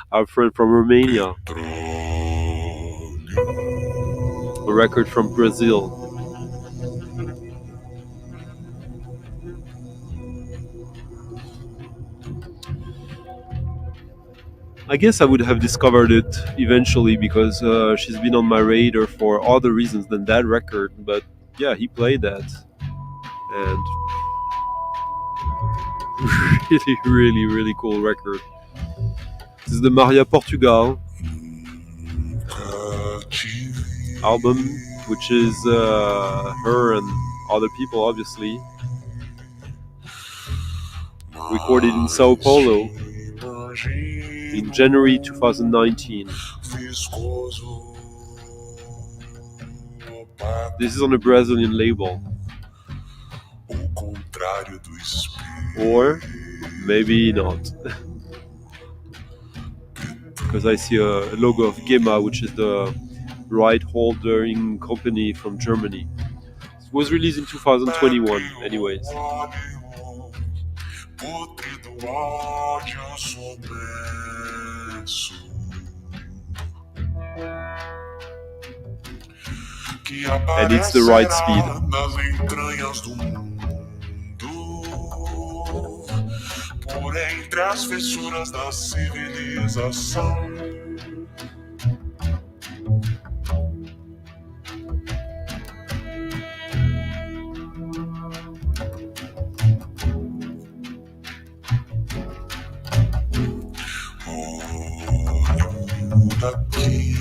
Our friend from Romania. A record from Brazil. I guess I would have discovered it eventually because she's been on my radar for other reasons than that record. But yeah, he played that. And really, really, really cool record. This is the Maria Portugal album, which is her and other people, obviously. Recorded in Sao Paulo in January 2019. This is on a Brazilian label. Or maybe not. Because I see a logo of GEMA, which is the right holding company from Germany. It was released in 2021, anyways. And it's the right speed. Por entre as fissuras da civilização. Olho daqui.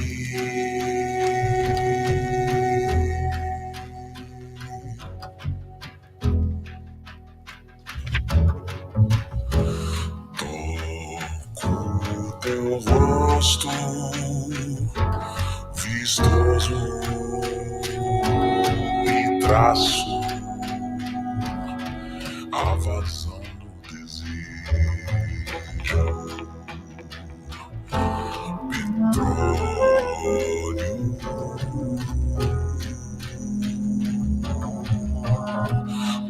Teu rosto vistoso e traço a vazão do desejo, petróleo,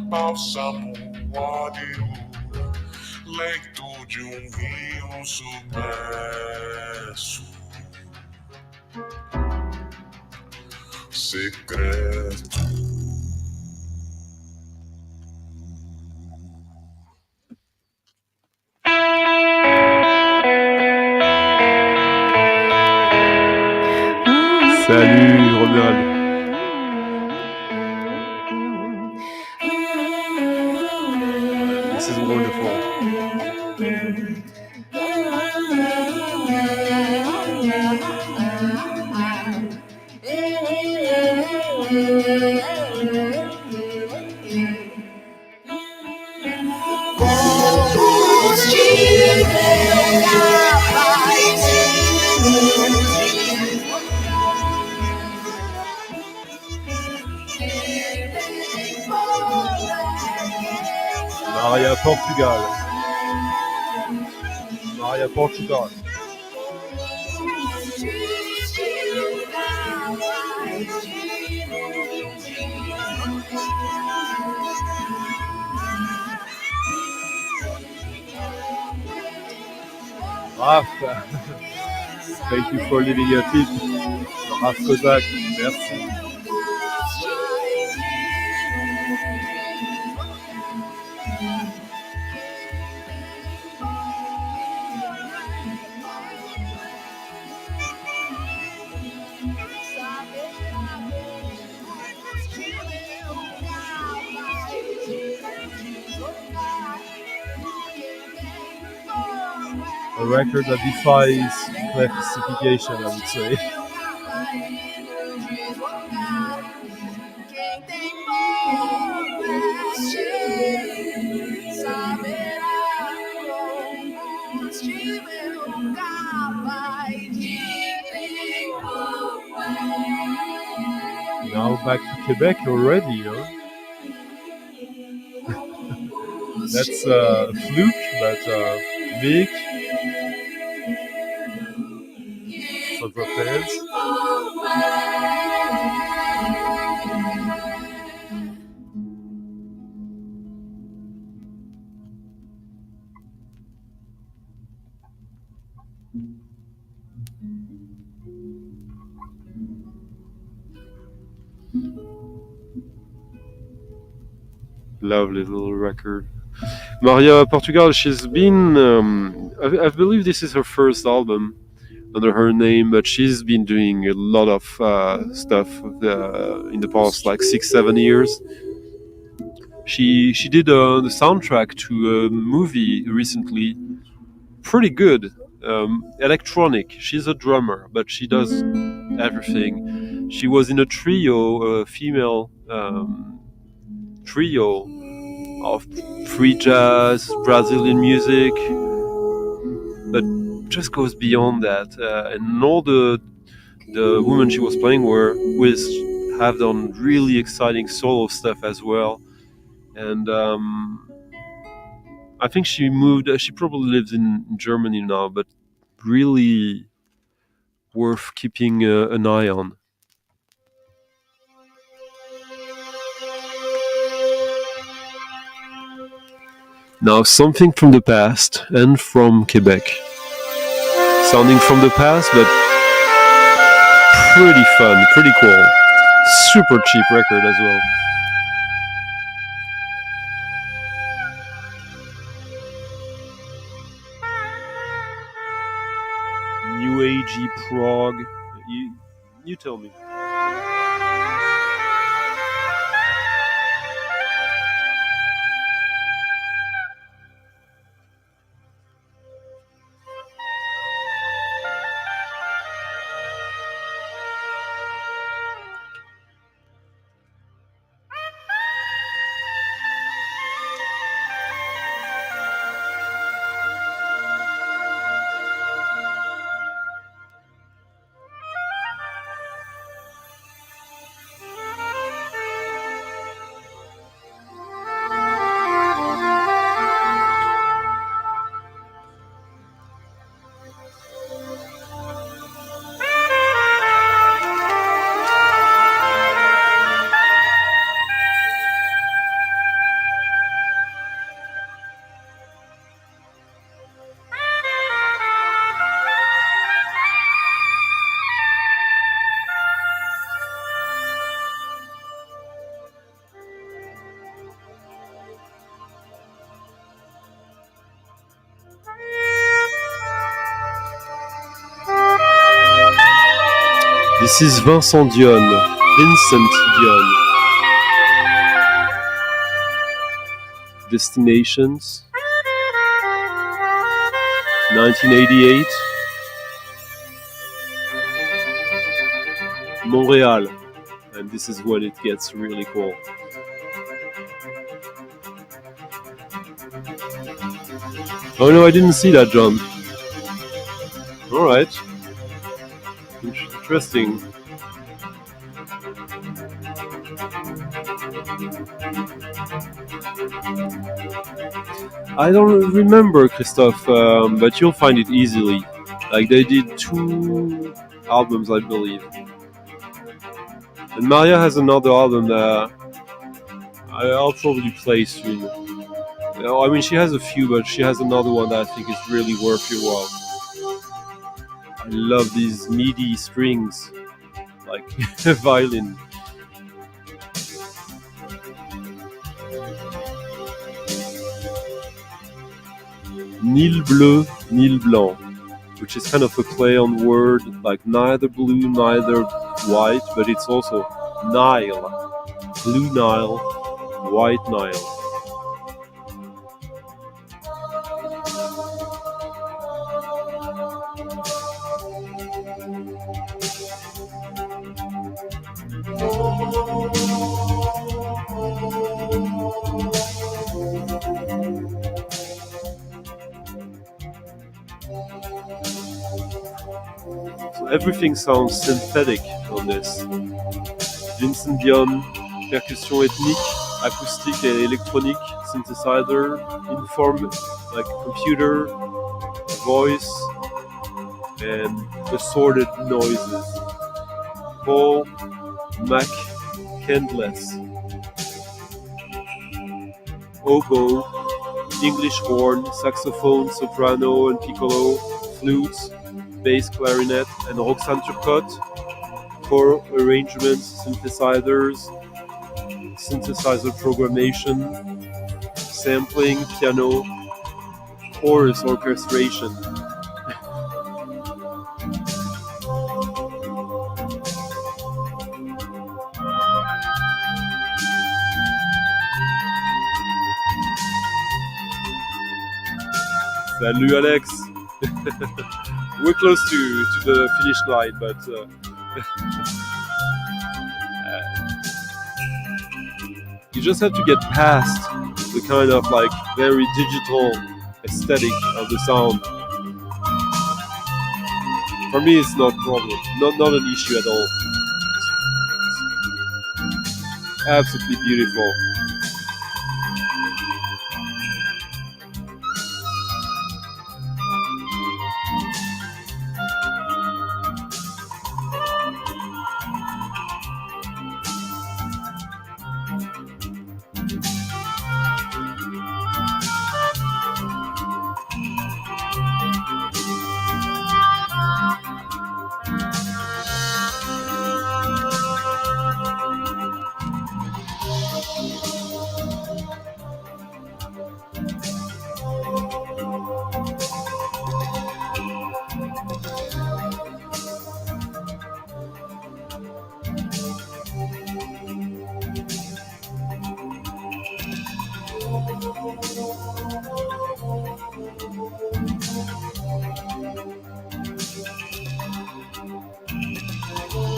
bálsamo, óleo, leito de rio submerso, secreto. Salut Ronald. This is wonderful. Maria Portugal. Maria Portugal. Raph, thank you for leaving a tip. Raph Kozak, merci. A record that defies classification, I would say. Now back to Quebec already, huh? That's a fluke, but big. Quadrupeds. Lovely little record. Maria Portugal, she's been, I believe this is her first album under her name, but she's been doing a lot of stuff in the past like 6-7 years. She did the soundtrack to a movie recently, pretty good, electronic. She's a drummer, but she does everything. She was in a trio, a female trio of free jazz, Brazilian music, but just goes beyond that. And all the women she was playing with have done really exciting solo stuff as well. And I think she moved. She probably lives in Germany now, but really worth keeping an eye on. Now, something from the past and from Quebec. Sounding from the past, but pretty fun, pretty cool. Super cheap record as well. New agey prog. You tell me. This is Vincent Dion. Destinations. 1988. Montreal. And this is when it gets really cool. Oh no, I didn't see that, John. All right. Interesting. I don't remember, Christophe, but you'll find it easily. Like they did 2 albums, I believe. And Maria has another album that I'll probably play soon. I mean, she has a few, but she has another one that I think is really worth your while. I love these MIDI strings, like a violin. Nil bleu, nil blanc, which is kind of a play on word, like neither blue, neither white, but it's also Nile, blue Nile, white Nile. So everything sounds synthetic on this. Vincent Dion, percussion ethnique, acoustique et électronique, synthesizer, inform like computer, voice, and assorted noises. Paul Mac Kendless. Oboe, English horn, saxophone, soprano and piccolo, flutes, bass clarinet, and Roxane Turcotte, core arrangements, synthesizers, synthesizer programmation, sampling, piano, chorus orchestration. Salut Alex! We're close to the finish line, but you just have to get past the kind of like very digital aesthetic of the sound. For me, it's not a problem, not an issue at all. It's absolutely beautiful.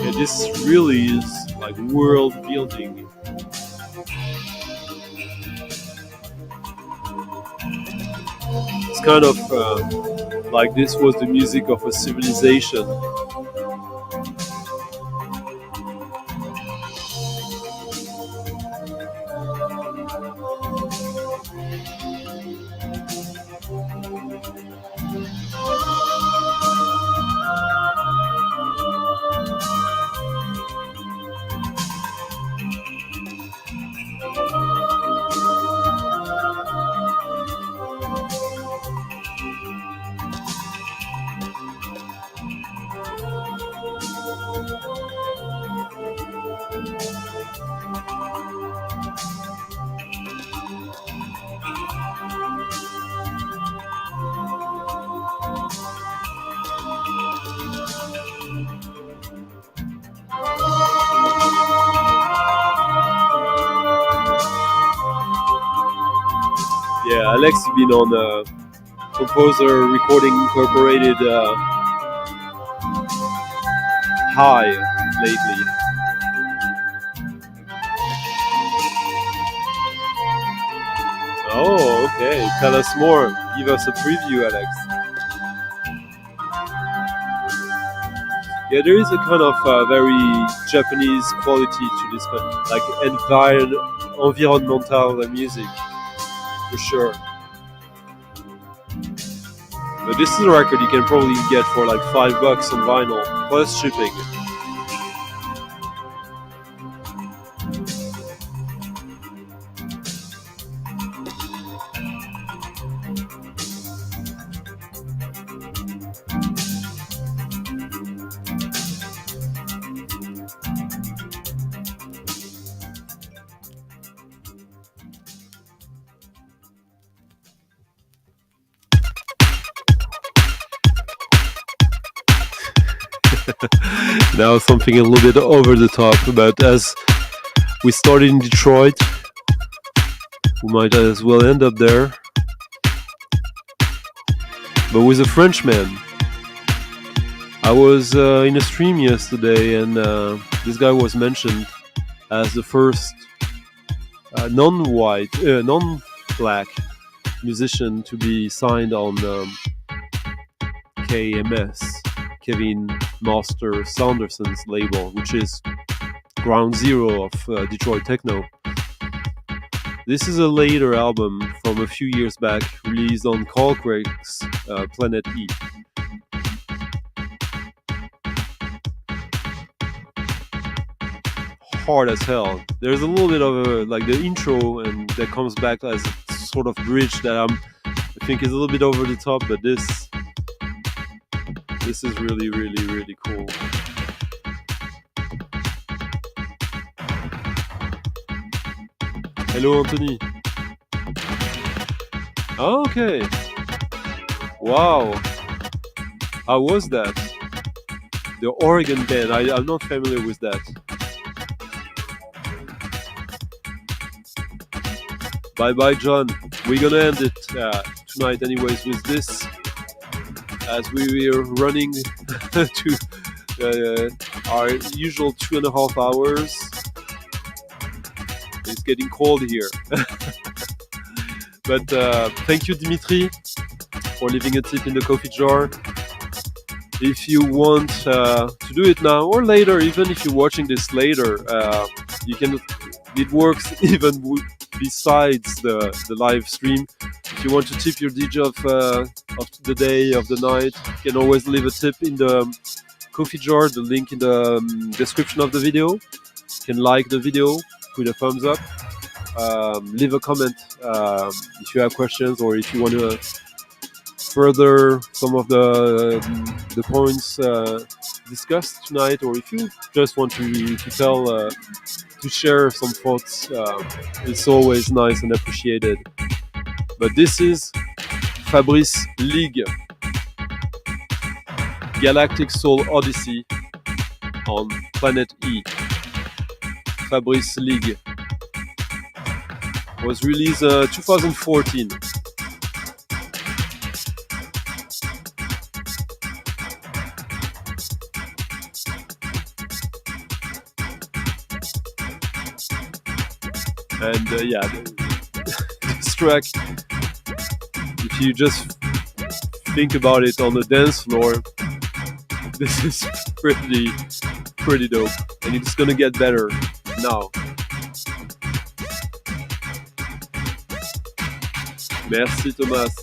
Yeah, this really is like world building. It's kind of like this was the music of a civilization. Yeah, Alex has been on Composer Recording Incorporated high lately. Oh, okay. Tell us more. Give us a preview, Alex. Yeah, there is a kind of very Japanese quality to this kind, like environmental music, for sure. But this is a record you can probably get for like $5 on vinyl, plus shipping. Now something a little bit over the top, but as we started in Detroit, we might as well end up there. But with a Frenchman. I was in a stream yesterday, and this guy was mentioned as the first non-black musician to be signed on KMS, Kevin Master Saunderson's label, which is ground zero of Detroit techno. This is a later album from a few years back, released on Craig's Planet E. Hard as hell. There's a little bit of a, like the intro, and that comes back as a sort of bridge that I think is a little bit over the top, but this is really, really, really cool. Hello, Anthony. Oh, okay. Wow. How was that? The Oregon band. I'm not familiar with that. Bye bye, John. We're gonna end it tonight, anyways, with this, as we were running to our usual 2.5 hours. It's getting cold here. But thank you, Dimitri, for leaving a tip in the coffee jar. If you want to do it now or later, even if you're watching this later, you can. It works even besides the live stream. If you want to tip your DJ of the day, of the night, you can always leave a tip in the coffee jar. The link in the description of the video. You can like the video, put a thumbs up, leave a comment if you have questions, or if you want to further some of the points discussed tonight, or if you just want to share some thoughts. It's always nice and appreciated. But this is Fabrice Ligue, Galactic Soul Odyssey on Planet E. Fabrice Ligue was released 2014. And yeah, this track, if you just think about it on the dance floor, this is pretty dope, and it's gonna get better now. Merci Thomas.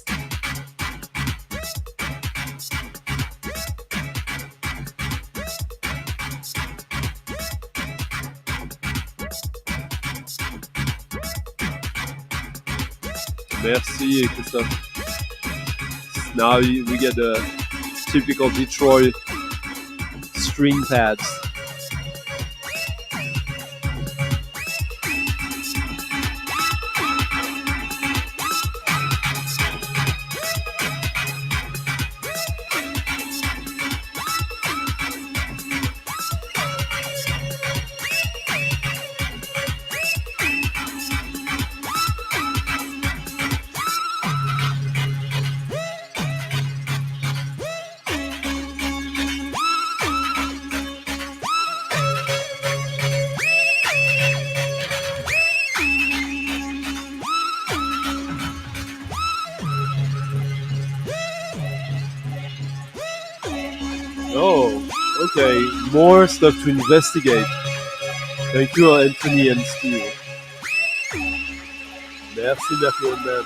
Merci, Christophe. Now we get the typical Detroit string pads. Okay, more stuff to investigate. Thank you, Anthony and Steve. Merci, Mercury.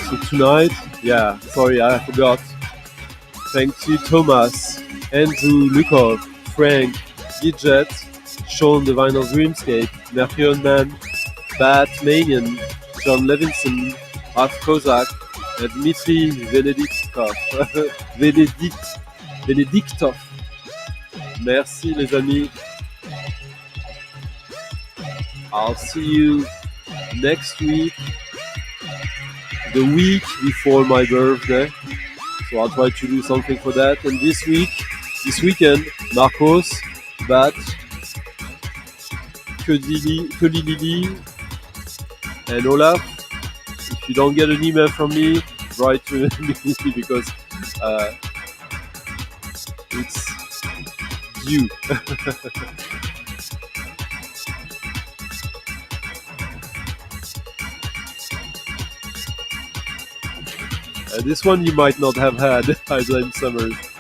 So tonight, yeah, sorry, I forgot. Thanks to Thomas, Andrew Lukov, Frank, Gidget, Sean the Vinyl Dreamscape, Mercurian Man, Bat Manian, John Levinson, Raf Kozak, and Dmitry Venediktov. Merci les amis. I'll see you next week, the week before my birthday. So I'll try to do something for that. And this weekend, Marcos, Bat, Lili, and Olaf. If you don't get an email from me, write to me because it's you. This one you might not have had, as I'm Summers.